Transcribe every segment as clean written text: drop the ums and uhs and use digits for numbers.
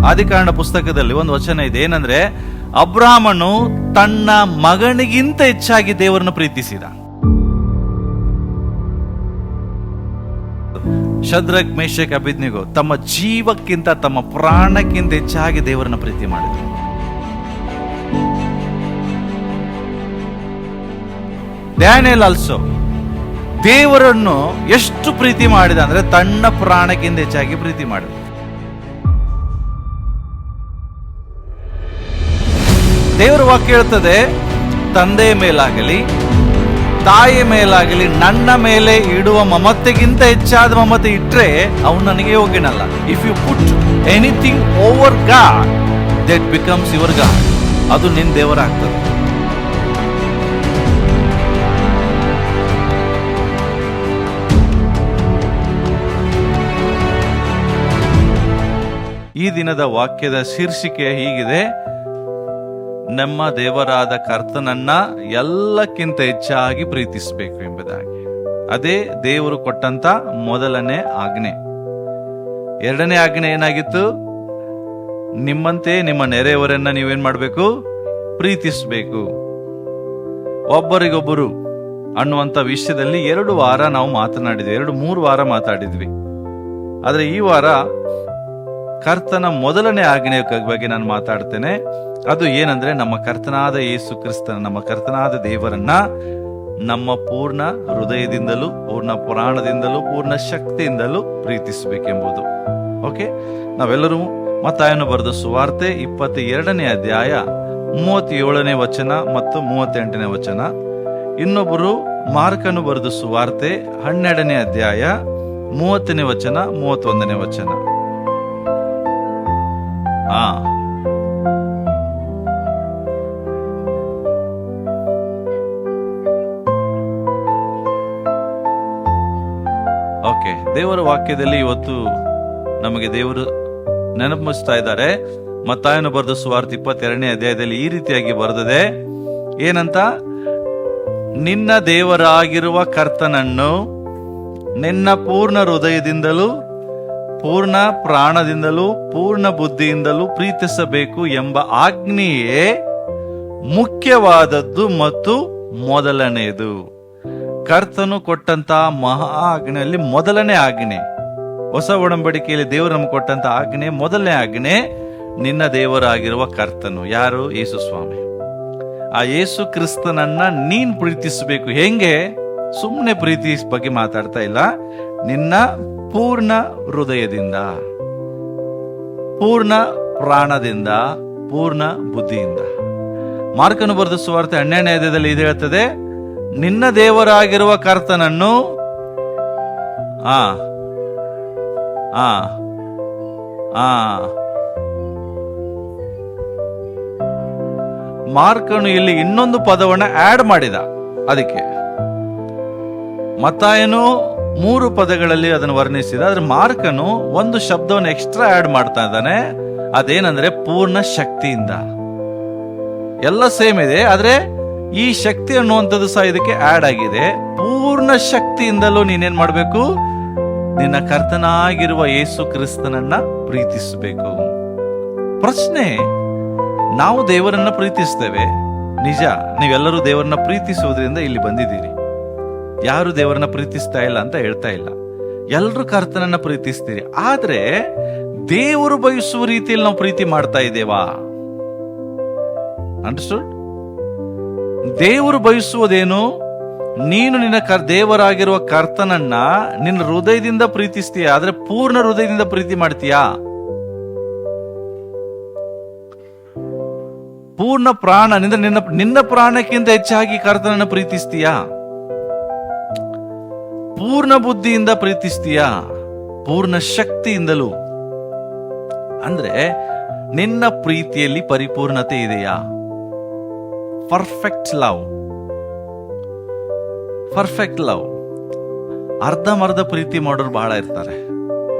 ಆದಿಕಾಂಡ ಪುಸ್ತಕದಲ್ಲಿ ಒಂದು ವಚನ ಇದೆ, ಏನಂದ್ರೆ ಅಬ್ರಾಮನು ತನ್ನ ಮಗನಿಗಿಂತ ಹೆಚ್ಚಾಗಿ ದೇವರನ್ನು ಪ್ರೀತಿಸಿದ. ಶದ್ರಕ್, ಮೇಷಕ್, ಅಬೇದ್ನೆಗೋ ತಮ್ಮ ಜೀವಕ್ಕಿಂತ ತಮ್ಮ ಪ್ರಾಣಕ್ಕಿಂತ ಹೆಚ್ಚಾಗಿ ದೇವರನ್ನ ಪ್ರೀತಿ ಮಾಡಿದ್ರು. ಡ್ಯಾನಿಯಲ್ ಆಲ್ಸೋ ದೇವರನ್ನು ಎಷ್ಟು ಪ್ರೀತಿ ಮಾಡಿದ ಅಂದ್ರೆ ತನ್ನ ಪ್ರಾಣಕ್ಕಿಂತ ಹೆಚ್ಚಾಗಿ ಪ್ರೀತಿ ಮಾಡಿದ. ದೇವರ ವಾಕ್ಯ ಹೇಳ್ತದೆ, ತಂದೆಯ ಮೇಲಾಗಲಿ ತಾಯಿಯ ಮೇಲಾಗಲಿ ನನ್ನ ಮೇಲೆ ಇಡುವ ಮಮತೆಗಿಂತ ಹೆಚ್ಚಾದ ಮಮತೆ ಇಟ್ರೆ ಅವನು ನನಗೆ ಯೋಗ್ಯನಲ್ಲ. If you put anything over God, that becomes your God. ಅದು ನಿನ್ನ ದೇವರಾಗ್ತದೆ. ಈ ದಿನದ ವಾಕ್ಯದ ಶೀರ್ಷಿಕೆ ಹೀಗಿದೆ: ನಮ್ಮ ದೇವರಾದ ಕರ್ತನನ್ನ ಎಲ್ಲಕ್ಕಿಂತ ಹೆಚ್ಚಾಗಿ ಪ್ರೀತಿಸಬೇಕು ಎಂಬುದಾಗಿ. ಅದೇ ದೇವರು ಕೊಟ್ಟಂತ ಮೊದಲನೇ ಆಜ್ಞೆ. ಎರಡನೇ ಆಜ್ಞೆ ಏನಾಗಿತ್ತು? ನಿಮ್ಮಂತೆ ನಿಮ್ಮ ನೆರೆಯವರನ್ನ ನೀವೇನ್ ಮಾಡ್ಬೇಕು? ಪ್ರೀತಿಸಬೇಕು. ಒಬ್ಬರಿಗೊಬ್ಬರು ಅನ್ನುವಂತ ವಿಷಯದಲ್ಲಿ 2 ವಾರ ನಾವು ಮಾತನಾಡಿದ್ವಿ, 3 ವಾರ ಮಾತಾಡಿದ್ವಿ. ಆದ್ರೆ ಈ ವಾರ ಕರ್ತನ ಮೊದಲನೇ ಆಜ್ಞೆಯ ಬಗ್ಗೆ ನಾನು ಮಾತಾಡ್ತೇನೆ. ಅದು ಏನಂದ್ರೆ, ನಮ್ಮ ಕರ್ತನಾದ ಯೇಸು ಕ್ರಿಸ್ತನ, ನಮ್ಮ ಕರ್ತನಾದ ದೇವರನ್ನ ನಮ್ಮ ಪೂರ್ಣ ಹೃದಯದಿಂದಲೂ, ಪೂರ್ಣ ಪ್ರಾಣದಿಂದಲೂ, ಪೂರ್ಣ ಶಕ್ತಿಯಿಂದಲೂ ಪ್ರೀತಿಸಬೇಕೆಂಬುದು. ಓಕೆ, ನಾವೆಲ್ಲರೂ ಮತ್ತಾಯನು ಬರೆದ ಸುವಾರ್ತೆ 22ನೇ ಅಧ್ಯಾಯ 37ನೇ ವಚನ ಮತ್ತು 38ನೇ ವಚನ. ಇನ್ನೊಬ್ಬರು ಮಾರ್ಕನು ಬರೆದ ಸುವಾರ್ತೆ 12ನೇ ಅಧ್ಯಾಯ 30ನೇ ವಚನ 31ನೇ ವಚನ. ಓಕೆ, ದೇವರ ವಾಕ್ಯದಲ್ಲಿ ಇವತ್ತು ನಮಗೆ ದೇವರು ನೆನಪಿಸ್ತಾ ಇದ್ದಾರೆ. ಮತ್ತಾಯನು ಬರೆದ ಸುವಾರ್ತೆ 22ನೇ ಅಧ್ಯಾಯದಲ್ಲಿ ಈ ರೀತಿಯಾಗಿ ಬರೆದಿದೆ, ಏನಂತ? ನಿನ್ನ ದೇವರಾಗಿರುವ ಕರ್ತನನ್ನು ನಿನ್ನ ಪೂರ್ಣ ಹೃದಯದಿಂದಲೂ, ಪೂರ್ಣ ಪ್ರಾಣದಿಂದಲೂ, ಪೂರ್ಣ ಬುದ್ಧಿಯಿಂದಲೂ ಪ್ರೀತಿಸಬೇಕು ಎಂಬ ಆಜ್ಞೆಯೇ ಮುಖ್ಯವಾದದ್ದು ಮತ್ತು ಮೊದಲನೆಯದು. ಕರ್ತನು ಕೊಟ್ಟಂತ ಮಹಾ ಆಜ್ಞೆಯಲ್ಲಿ ಮೊದಲನೇ ಆಜ್ಞೆ, ಹೊಸ ಒಡಂಬಡಿಕೆಯಲ್ಲಿ ದೇವರು ನಮ್ಗೆ ಕೊಟ್ಟಂತ ಆಜ್ಞೆ, ಮೊದಲನೇ ಆಜ್ಞೆ ನಿನ್ನ ದೇವರಾಗಿರುವ ಕರ್ತನು. ಯಾರು? ಯೇಸು ಸ್ವಾಮಿ. ಆ ಯೇಸು ಕ್ರಿಸ್ತನನ್ನ ನೀನ್ ಪ್ರೀತಿಸಬೇಕು. ಹೆಂಗೆ? ಸುಮ್ಮನೆ ಪ್ರೀತಿ ಬಗ್ಗೆ ಮಾತಾಡ್ತಾ ಇಲ್ಲ. ನಿನ್ನ ಪೂರ್ಣ ಹೃದಯದಿಂದ, ಪೂರ್ಣ ಪ್ರಾಣದಿಂದ, ಪೂರ್ಣ ಬುದ್ಧಿಯಿಂದ. ಮಾರ್ಕನು ಬರೆದ ಸುವಾರ್ತೆ 12ನೇ ಅಧ್ಯಾಯದಲ್ಲಿ ಇದು ಹೇಳ್ತದೆ, ನಿನ್ನ ದೇವರಾಗಿರುವ ಕರ್ತನನ್ನು ಮಾರ್ಕನು ಇಲ್ಲಿ ಇನ್ನೊಂದು ಪದವನ್ನ ಆಡ್ ಮಾಡಿದ. ಅದಕ್ಕೆ ಮತ್ತಾಯನು 3 ಪದಗಳಲ್ಲಿ ಅದನ್ನು ವರ್ಣಿಸಿದ. ಆದ್ರೆ ಮಾರ್ಕನು ಒಂದು ಶಬ್ದವನ್ನು ಎಕ್ಸ್ಟ್ರಾ ಆಡ್ ಮಾಡ್ತಾ ಇದ್ದಾನೆ. ಅದೇನಂದ್ರೆ ಪೂರ್ಣ ಶಕ್ತಿಯಿಂದ. ಎಲ್ಲ ಸೇಮ್ ಇದೆ, ಆದ್ರೆ ಈ ಶಕ್ತಿ ಅನ್ನುವಂಥದ್ದು ಸಹ ಇದಕ್ಕೆ ಆಡ್ ಆಗಿದೆ. ಪೂರ್ಣ ಶಕ್ತಿಯಿಂದಲೂ ನೀನೇನ್ ಮಾಡ್ಬೇಕು? ನಿನ್ನ ಕರ್ತನಾಗಿರುವ ಯೇಸು ಕ್ರಿಸ್ತನನ್ನ ಪ್ರೀತಿಸಬೇಕು. ಪ್ರಶ್ನೆ, ನಾವು ದೇವರನ್ನ ಪ್ರೀತಿಸ್ತೇವೆ ನಿಜ. ನೀವೆಲ್ಲರೂ ದೇವರನ್ನ ಪ್ರೀತಿಸುವುದರಿಂದ ಇಲ್ಲಿ ಬಂದಿದ್ದೀರಿ. ಯಾರು ದೇವರನ್ನ ಪ್ರೀತಿಸ್ತಾ ಇಲ್ಲ ಅಂತ ಹೇಳ್ತಾ ಇಲ್ಲ. ಎಲ್ಲರೂ ಕರ್ತನನ್ನ ಪ್ರೀತಿಸ್ತೀರಿ. ಆದ್ರೆ ದೇವರು ಬಯಸುವ ರೀತಿಯಲ್ಲಿ ನಾವು ಪ್ರೀತಿ ಮಾಡ್ತಾ ಇದ್ದೇವಾ? ಅಂಡರ್ಸ್ಟುಡ್? ದೇವರು ಬಯಸುವುದೇನು? ನೀನು ನಿನ್ನ ದೇವರಾಗಿರುವ ಕರ್ತನನ್ನ ನಿನ್ನ ಹೃದಯದಿಂದ ಪ್ರೀತಿಸ್ತೀಯ, ಆದ್ರೆ ಪೂರ್ಣ ಹೃದಯದಿಂದ ಪ್ರೀತಿ ಮಾಡ್ತೀಯಾ? ಪೂರ್ಣ ಪ್ರಾಣ, ನಿನ್ನ ಪ್ರಾಣಕ್ಕಿಂತ ಹೆಚ್ಚಾಗಿ ಕರ್ತನನ್ನ ಪ್ರೀತಿಸ್ತೀಯಾ? ಪೂರ್ಣ ಬುದ್ಧಿಯಿಂದ ಪ್ರೀತಿಸ್ತೀಯಾ? ಪೂರ್ಣ ಶಕ್ತಿಯಿಂದಲೂ? ಅಂದ್ರೆ ನಿನ್ನ ಪ್ರೀತಿಯಲ್ಲಿ ಪರಿಪೂರ್ಣತೆ ಇದೆಯಾ? Perfect love. Perfect love. ಅರ್ಧಮರ್ಧ ಪ್ರೀತಿ ಮಾಡೋರು ಬಹಳ ಇರ್ತಾರೆ.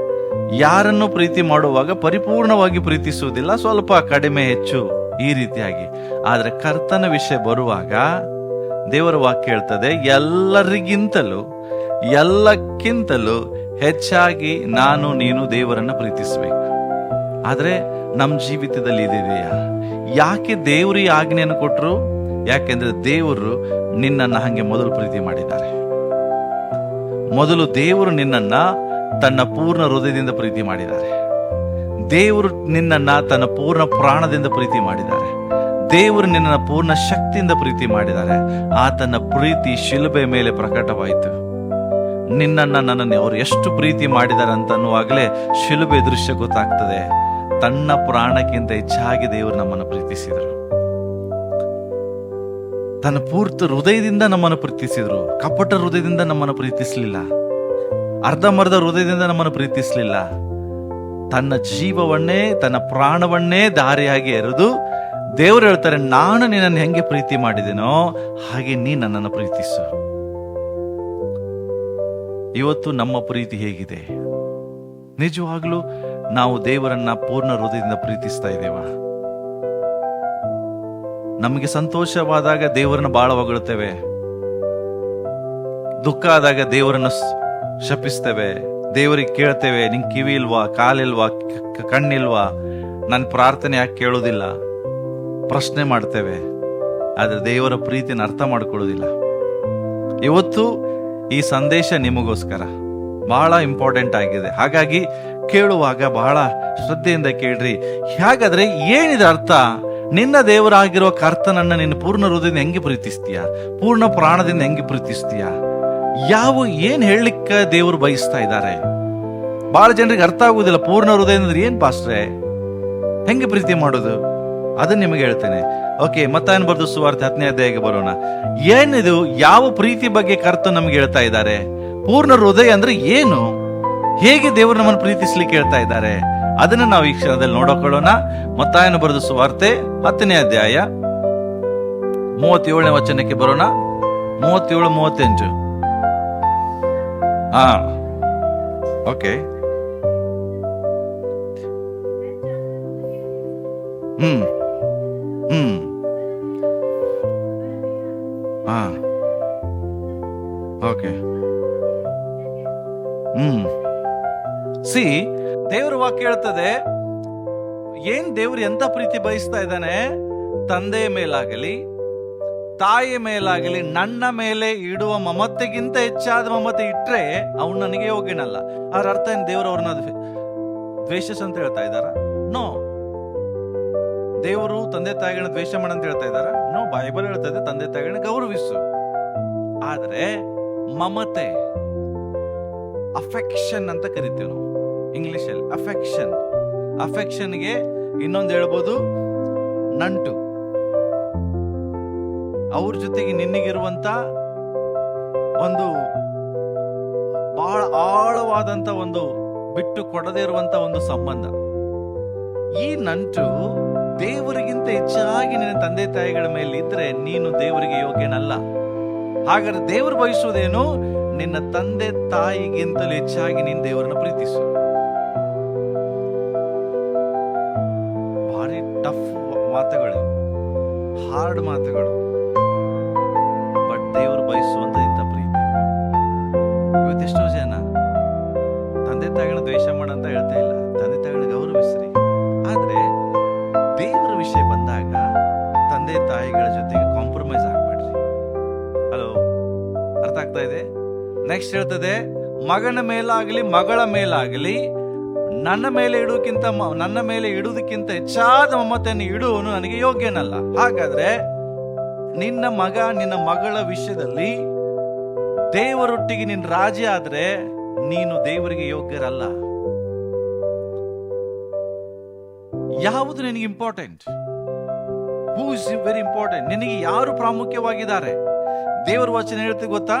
ಯಾರನ್ನು ಪ್ರೀತಿ ಮಾಡುವಾಗ ಪರಿಪೂರ್ಣವಾಗಿ ಪ್ರೀತಿಸುವುದಿಲ್ಲ, ಸ್ವಲ್ಪ ಕಡಿಮೆ ಹೆಚ್ಚು ಈ ರೀತಿಯಾಗಿ. ಆದ್ರೆ ಕರ್ತನ ವಿಷಯ ಬರುವಾಗ ದೇವರ ವಾಕ್ಯ ಹೇಳ್ತದೆ, ಎಲ್ಲರಿಗಿಂತಲೂ ಎಲ್ಲಕ್ಕಿಂತಲೂ ಹೆಚ್ಚಾಗಿ ನೀನು ದೇವರನ್ನ ಪ್ರೀತಿಸಬೇಕು. ಆದ್ರೆ ನಮ್ಮ ಜೀವಿತದಲ್ಲಿ ಇದೆಯಾ? ಯಾಕೆ ದೇವರು ಈ ಆಜ್ಞೆಯನ್ನು ಕೊಟ್ಟರು? ಯಾಕೆಂದ್ರೆ ದೇವರು ನಿನ್ನನ್ನು ಹಂಗೆ ಮೊದಲು ಪ್ರೀತಿ ಮಾಡಿದ್ದಾರೆ. ಮೊದಲು ದೇವರು ನಿನ್ನನ್ನ ತನ್ನ ಪೂರ್ಣ ಹೃದಯದಿಂದ ಪ್ರೀತಿ ಮಾಡಿದ್ದಾರೆ. ದೇವರು ನಿನ್ನನ್ನ ತನ್ನ ಪೂರ್ಣ ಪ್ರಾಣದಿಂದ ಪ್ರೀತಿ ಮಾಡಿದ್ದಾರೆ. ದೇವರು ನಿನ್ನನ್ನು ಪೂರ್ಣ ಶಕ್ತಿಯಿಂದ ಪ್ರೀತಿ ಮಾಡಿದ್ದಾರೆ. ಆತನ ಪ್ರೀತಿ ಶಿಲುಬೆ ಮೇಲೆ ಪ್ರಕಟವಾಯಿತು. ನಿನ್ನನ್ನ ನನ್ನನ್ನು ಅವರು ಎಷ್ಟು ಪ್ರೀತಿ ಮಾಡಿದ್ದಾರೆ ಅಂತ ಅನ್ನುವಾಗಲೇ ಶಿಲುಬೆ ದೃಶ್ಯ ಗೊತ್ತಾಗ್ತದೆ. ತನ್ನ ಪ್ರಾಣಕ್ಕಿಂತ ಹೆಚ್ಚಾಗಿ ದೇವರು ನಮ್ಮನ್ನು ಪ್ರೀತಿಸಿದರು. ತನ್ನ ಪೂರ್ತಿ ಹೃದಯದಿಂದ ನಮ್ಮನ್ನು ಪ್ರೀತಿಸಿದ್ರು. ಕಪಟ ಹೃದಯದಿಂದ ನಮ್ಮನ್ನು ಪ್ರೀತಿಸಲಿಲ್ಲ. ಅರ್ಧಮರ್ಧ ಹೃದಯದಿಂದ ನಮ್ಮನ್ನು ಪ್ರೀತಿಸಲಿಲ್ಲ. ತನ್ನ ಜೀವವನ್ನೇ, ತನ್ನ ಪ್ರಾಣವನ್ನೇ ದಾರಿಯಾಗಿ ಎರೆದು ದೇವರು ಹೇಳ್ತಾರೆ, ನಾನು ನಿನ್ನನ್ನು ಹೆಂಗೆ ಪ್ರೀತಿ ಮಾಡಿದೆನೋ ಹಾಗೆ ನೀ ನನ್ನನ್ನು ಪ್ರೀತಿಸು. ಇವತ್ತು ನಮ್ಮ ಪ್ರೀತಿ ಹೇಗಿದೆ? ನಿಜವಾಗ್ಲೂ ನಾವು ದೇವರನ್ನ ಪೂರ್ಣ ಹೃದಯದಿಂದ ಪ್ರೀತಿಸ್ತಾ ಇದ್ದೇವಾ? ನಮಗೆ ಸಂತೋಷವಾದಾಗ ದೇವರನ್ನ ಬಹಳ ಹೊಗಳುತ್ತೇವೆ, ದುಃಖ ಆದಾಗ ದೇವರನ್ನ ಶಪಿಸ್ತೇವೆ, ದೇವರಿಗೆ ಕೇಳ್ತೇವೆ, ನಿಂಗೆ ಕಿವಿ ಇಲ್ವಾ, ಕಾಲಿಲ್ವಾ, ಕಣ್ಣಿಲ್ವಾ, ನನ್ನ ಪ್ರಾರ್ಥನೆ ಯಾಕೆ ಕೇಳೋದಿಲ್ಲ, ಪ್ರಶ್ನೆ ಮಾಡ್ತೇವೆ. ಆದ್ರೆ ದೇವರ ಪ್ರೀತಿನ ಅರ್ಥ ಮಾಡ್ಕೊಳ್ಳೋದಿಲ್ಲ. ಇವತ್ತು ಈ ಸಂದೇಶ ನಿಮಗೋಸ್ಕರ ಬಹಳ ಇಂಪಾರ್ಟೆಂಟ್ ಆಗಿದೆ. ಹಾಗಾಗಿ ಕೇಳುವಾಗ ಬಹಳ ಶ್ರದ್ಧೆಯಿಂದ ಕೇಳ್ರಿ. ಹಾಗಾದ್ರೆ ಏನಿದೆ ಅರ್ಥ? ನಿನ್ನ ದೇವರಾಗಿರೋ ಕರ್ತನನ್ನ ನಿನ್ನ ಪೂರ್ಣ ಹೃದಯದಿಂದ ಹೆಂಗೆ ಪ್ರೀತಿಸ್ತೀಯ? ಪೂರ್ಣ ಪ್ರಾಣದಿಂದ ಹೆಂಗೆ ಪ್ರೀತಿಸ್ತೀಯ? ಏನ್ ಹೇಳಲಿಕ್ಕೆ ದೇವರು ಬಯಸ್ತಾ ಇದ್ದಾರೆ? ಬಹಳ ಜನರಿಗೆ ಅರ್ಥ ಆಗುವುದಿಲ್ಲ. ಪೂರ್ಣ ಹೃದಯ ಅಂದ್ರೆ ಏನ್ ಪಾಸ್ಟ್ರೆ, ಹೆಂಗೆ ಪ್ರೀತಿ ಮಾಡೋದು? ಅದನ್ನ ನಿಮಗೆ ಹೇಳ್ತೇನೆ. ಓಕೆ, ಮತ್ತಾಯನ ಬರೆದ ಸುವಾರ್ತೆ 10ನೇ ಅಧ್ಯಾಯಕ್ಕೆ ಬರೋಣ. ಏನಿದು? ಯಾವ ಪ್ರೀತಿ ಬಗ್ಗೆ ಕರ್ತ ನಮ್ಗೆ ಹೇಳ್ತಾ ಇದ್ದಾರೆ? ಪೂರ್ಣ ಹೃದಯ ಅಂದ್ರೆ ಏನು? ಹೇಗೆ ದೇವರು ನಮ್ಮನ್ನು ಪ್ರೀತಿಸ್ಲಿಕ್ಕೆ ಹೇಳ್ತಾ ಇದ್ದಾರೆ? ಅದನ್ನ ನಾವು ಈ ಕ್ಷಣದಲ್ಲಿ ನೋಡಕೊಳ್ಳೋಣ. ಮತ್ತಾಯನ ಬರೆದ ಸುವಾರ್ತೆ 10ನೇ ಅಧ್ಯಾಯ 37ನೇ ವಚನಕ್ಕೆ ಬರೋಣ. 37-38. ಓಕೆ. ಓಕೆ. ಸಿ, ದೇವರ ವಾಕ್ಯ ಹೇಳ್ತದೆ, ಏನ್ ದೇವ್ರು ಎಂತ ಪ್ರೀತಿ ಬಯಸ್ತಾ ಇದ್ದಾನೆ? ತಂದೆಯ ಮೇಲಾಗಲಿ ತಾಯಿಯ ಮೇಲಾಗಲಿ ನನ್ನ ಮೇಲೆ ಇಡುವ ಮಮತೆಗಿಂತ ಹೆಚ್ಚಾದ ಮಮತೆ ಇಟ್ರೆ ಅವನು ನನಗೆ ಯೋಗ್ಯನಲ್ಲ. ಅದ್ರ ಅರ್ಥ ಏನ್? ದೇವರು ಅವ್ರನ್ನ ದ್ವೇಷಸ್ ಅಂತ ಹೇಳ್ತಾ ಇದ್ದಾರ? ನೋ. ದೇವರು ತಂದೆ ತಾಯಿಗಳನ್ನ ದ್ವೇಷ ಮಾಡಂತ ಹೇಳ್ತಾ ಇದ್ದಾರ? ನೋ. ಬೈಬಲ್ ಹೇಳ್ತಾ ಇದೆ ತಂದೆ ತಾಯಿಗಳನ್ನ ಗೌರವಿಸು. ಆದ್ರೆ ಮಮತೆ, ಅಫೆಕ್ಷನ್ ಅಂತ ಕರಿತೀವಿ ನಾವು ಇಂಗ್ಲಿಷ್ ಅಲ್ಲಿ. ಅಫೆಕ್ಷನ್ಗೆ ಇನ್ನೊಂದು ಹೇಳ್ಬೋದು ನಂಟು. ಅವ್ರ ಜೊತೆಗೆ ನಿನಗಿರುವಂತ ಒಂದು ಬಹಳ ಆಳವಾದಂತ ಒಂದು ಬಿಟ್ಟು ಕೊಡದೇ ಇರುವಂತ ಒಂದು ಸಂಬಂಧ. ಈ ನಂಟು ದೇವರಿಗಿಂತ ಹೆಚ್ಚಾಗಿ ನಿನ್ನ ತಂದೆ ತಾಯಿಗಳ ಮೇಲೆ ಇದ್ರೆ ನೀನು ದೇವರಿಗೆ ಯೋಗ್ಯನಲ್ಲ. ಹಾಗಾದ್ರೆ ದೇವರು ಬಯಸುವುದೇನು? ನಿನ್ನ ತಂದೆ ತಾಯಿಗಿಂತಲೂ ಹೆಚ್ಚಾಗಿ ನೀನು ದೇವರನ್ನ ಪ್ರೀತಿಸು. ಭಾರಿ ಟಫ್ ಮಾತುಗಳು, ಹಾರ್ಡ್ ಮಾತುಗಳು. ಬಟ್ ದೇವರು ಬಯಸುವಂತ ಇಂಥ ಪ್ರೀತಿ. ಇವತ್ತೆಷ್ಟೋ ಜನ ತಂದೆ ತಾಯಿಗಳನ್ನ ದ್ವೇಷ ಮಾಡಂತ ಹೇಳ್ತಾ ಇಲ್ಲ, ತಂದೆ ತಾಯಿಗಳನ್ನ ಗೌರವಿಸ್ರಿ. ಆದ್ರೆ ದೇವರ ವಿಷಯ ಬಂದಾಗ ತಂದೆ ತಾಯಿಗಳ ಜೊತೆಗೆ ಕಾಂಪ್ರಮೈಸ್ ಆಗ್ಬೇಡ್ರಿ. ಹಲೋ, ಅರ್ಥ ಆಗ್ತಾ ಇದೆ? ನೆಕ್ಸ್ಟ್ ಹೇಳ್ತದೆ, ಮಗನ ಮೇಲಾಗಲಿ ಮಗಳ ಮೇಲಾಗಲಿ ನನ್ನ ಮೇಲೆ ಇಡುವುದಕ್ಕಿಂತ ಹೆಚ್ಚಾದ ಮಮತೆಯನ್ನು ಇಡುವನು ನನಗೆ ಯೋಗ್ಯನಲ್ಲ. ಹಾಗಾದ್ರೆ ನಿನ್ನ ಮಗ ನಿನ್ನ ಮಗಳ ವಿಷಯದಲ್ಲಿ ದೇವರೊಟ್ಟಿಗೆ ನೀನು ರಾಜಿ ಆದ್ರೆ ನೀನು ದೇವರಿಗೆ ಯೋಗ್ಯರಲ್ಲ. ಯಾವುದು ನಿನಗೆ important? Who is very important? ನಿನಗೆ ಯಾರು ಪ್ರಾಮುಖ್ಯವಾಗಿದ್ದಾರೆ? ದೇವರ ವಚನ ಹೇಳ್ತೀವಿ ಗೊತ್ತಾ?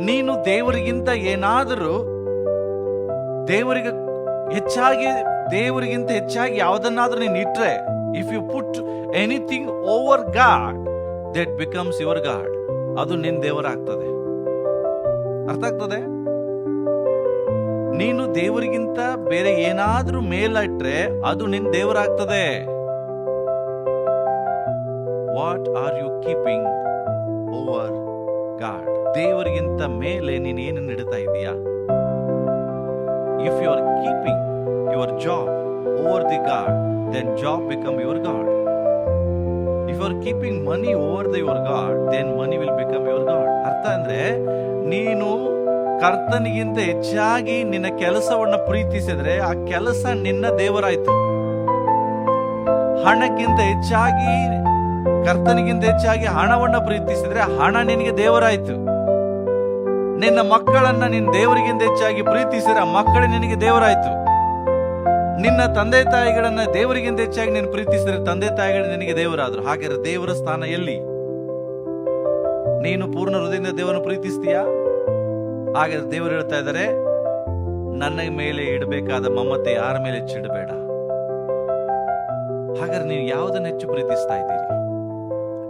ನೀನು ದೇವರಿಗಿಂತ ಏನಾದರೂ ದೇವರಿಗಿಂತ ಹೆಚ್ಚಾಗಿ ಯಾವುದನ್ನಾದ್ರೂ ನೀನು ಇಟ್ರೆ, if you put anything over God, that becomes your God. ಅದು ನಿನ್ನ ದೇವರಾಗ್ತದೆ. ಅರ್ಥ ಆಗ್ತದೆ? ನೀನು ದೇವರಿಗಿಂತ ಬೇರೆ ಏನಾದ್ರೂ ಮೇಲಿಟ್ರೆ ಅದು ನಿನ್ನ ದೇವರಾಗ್ತದೆ. What are you keeping over God? ದೇವರಿಗಿಂತ ಮೇಲೆ ನೀನು ಏನನ್ನು ಇಡ್ತಾ ಇದೀಯಾ? If you are keeping your job over the God, then job become your God. If you are keeping money over your God, then money will become your God. ಅರ್ಥ ಅಂದ್ರೆ ನೀನು ಕರ್ತನಿಗಿಂತ ಹೆಚ್ಚಾಗಿ ನಿನ್ನ ಕೆಲಸವನ್ನ ಪ್ರೀತಿಸಿದ್ರೆ ಆ ಕೆಲಸ ನಿನ್ನ ದೇವರಾಯ್ತು. ಹಣಕ್ಕಿಂತ ಹೆಚ್ಚಾಗಿ ಕರ್ತನಿಗಿಂತ ಹೆಚ್ಚಾಗಿ ಹಣವನ್ನ ಪ್ರೀತಿಸಿದ್ರೆ ಹಣ ನಿನಗೆ ದೇವರಾಯ್ತು. ನಿನ್ನ ಮಕ್ಕಳನ್ನ ನಿನ್ನ ದೇವರಿಗಿಂತ ಹೆಚ್ಚಾಗಿ ಪ್ರೀತಿಸಿದ್ರೆ ಆ ಮಕ್ಕಳೇ ನಿನಗೆ ದೇವರಾಯ್ತು. ನಿನ್ನ ತಂದೆ ತಾಯಿಗಳನ್ನ ದೇವರಿಗಿಂತ ಹೆಚ್ಚಾಗಿ ನೀನು ಪ್ರೀತಿಸಿದ್ರೆ ತಂದೆ ತಾಯಿಗಳು ನಿನಗೆ ದೇವರಾದ್ರು. ಹಾಗಾದ್ರೆ ದೇವರ ಸ್ಥಾನ ಎಲ್ಲಿ? ನೀನು ಪೂರ್ಣ ಹೃದಯದಿಂದ ದೇವರನ್ನು ಪ್ರೀತಿಸ್ತೀಯಾ? ಹಾಗಾದ್ರೆ ದೇವರು ಹೇಳ್ತಾ ಇದ್ದಾರೆ, ನನ್ನ ಮೇಲೆ ಇಡಬೇಕಾದ ಮಮತೆ ಯಾರ ಮೇಲೆ ಹೆಚ್ಚಿಡಬೇಡ. ಹಾಗಾದ್ರೆ ನೀವು ಯಾವುದನ್ನು ಹೆಚ್ಚು ಪ್ರೀತಿಸ್ತಾ ಇದ್ದೀರಿ?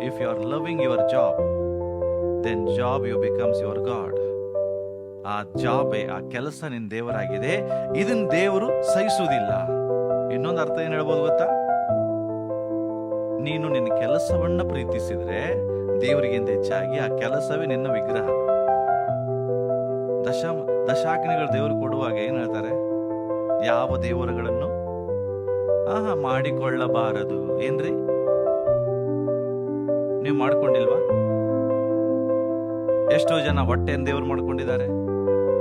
If you are loving your job, then job you becomes your God. ಆ ಜಾಬ್, ಆ ಕೆಲಸ ನಿನ್ನ ದೇವರಾಗಿದೆ. ಇದನ್ನ ದೇವರು ಸಹಿಸುವುದಿಲ್ಲ. ಇನ್ನೊಂದು ಅರ್ಥ ಏನ್ ಹೇಳ್ಬೋದು ಗೊತ್ತಾ? ನೀನು ನಿನ್ನ ಕೆಲಸವನ್ನ ಪ್ರೀತಿಸಿದ್ರೆ ದೇವರಿಗಿಂತ ಹೆಚ್ಚಾಗಿ ಆ ಕೆಲಸವೇ ನಿನ್ನ ವಿಗ್ರಹ. ದಶಾಗ್ನಿಗಳು ದೇವರು ಕೊಡುವಾಗ ಏನ್ ಹೇಳ್ತಾರೆ? ಯಾವ ದೇವರುಗಳನ್ನು ಮಾಡಿಕೊಳ್ಳಬಾರದು. ಏನ್ರಿ, ನೀವು ಮಾಡ್ಕೊಂಡಿಲ್ವಾ? ಎಷ್ಟೋ ಜನ ಹೊಟ್ಟೆಯನ್ನು ದೇವರು ಮಾಡ್ಕೊಂಡಿದ್ದಾರೆ,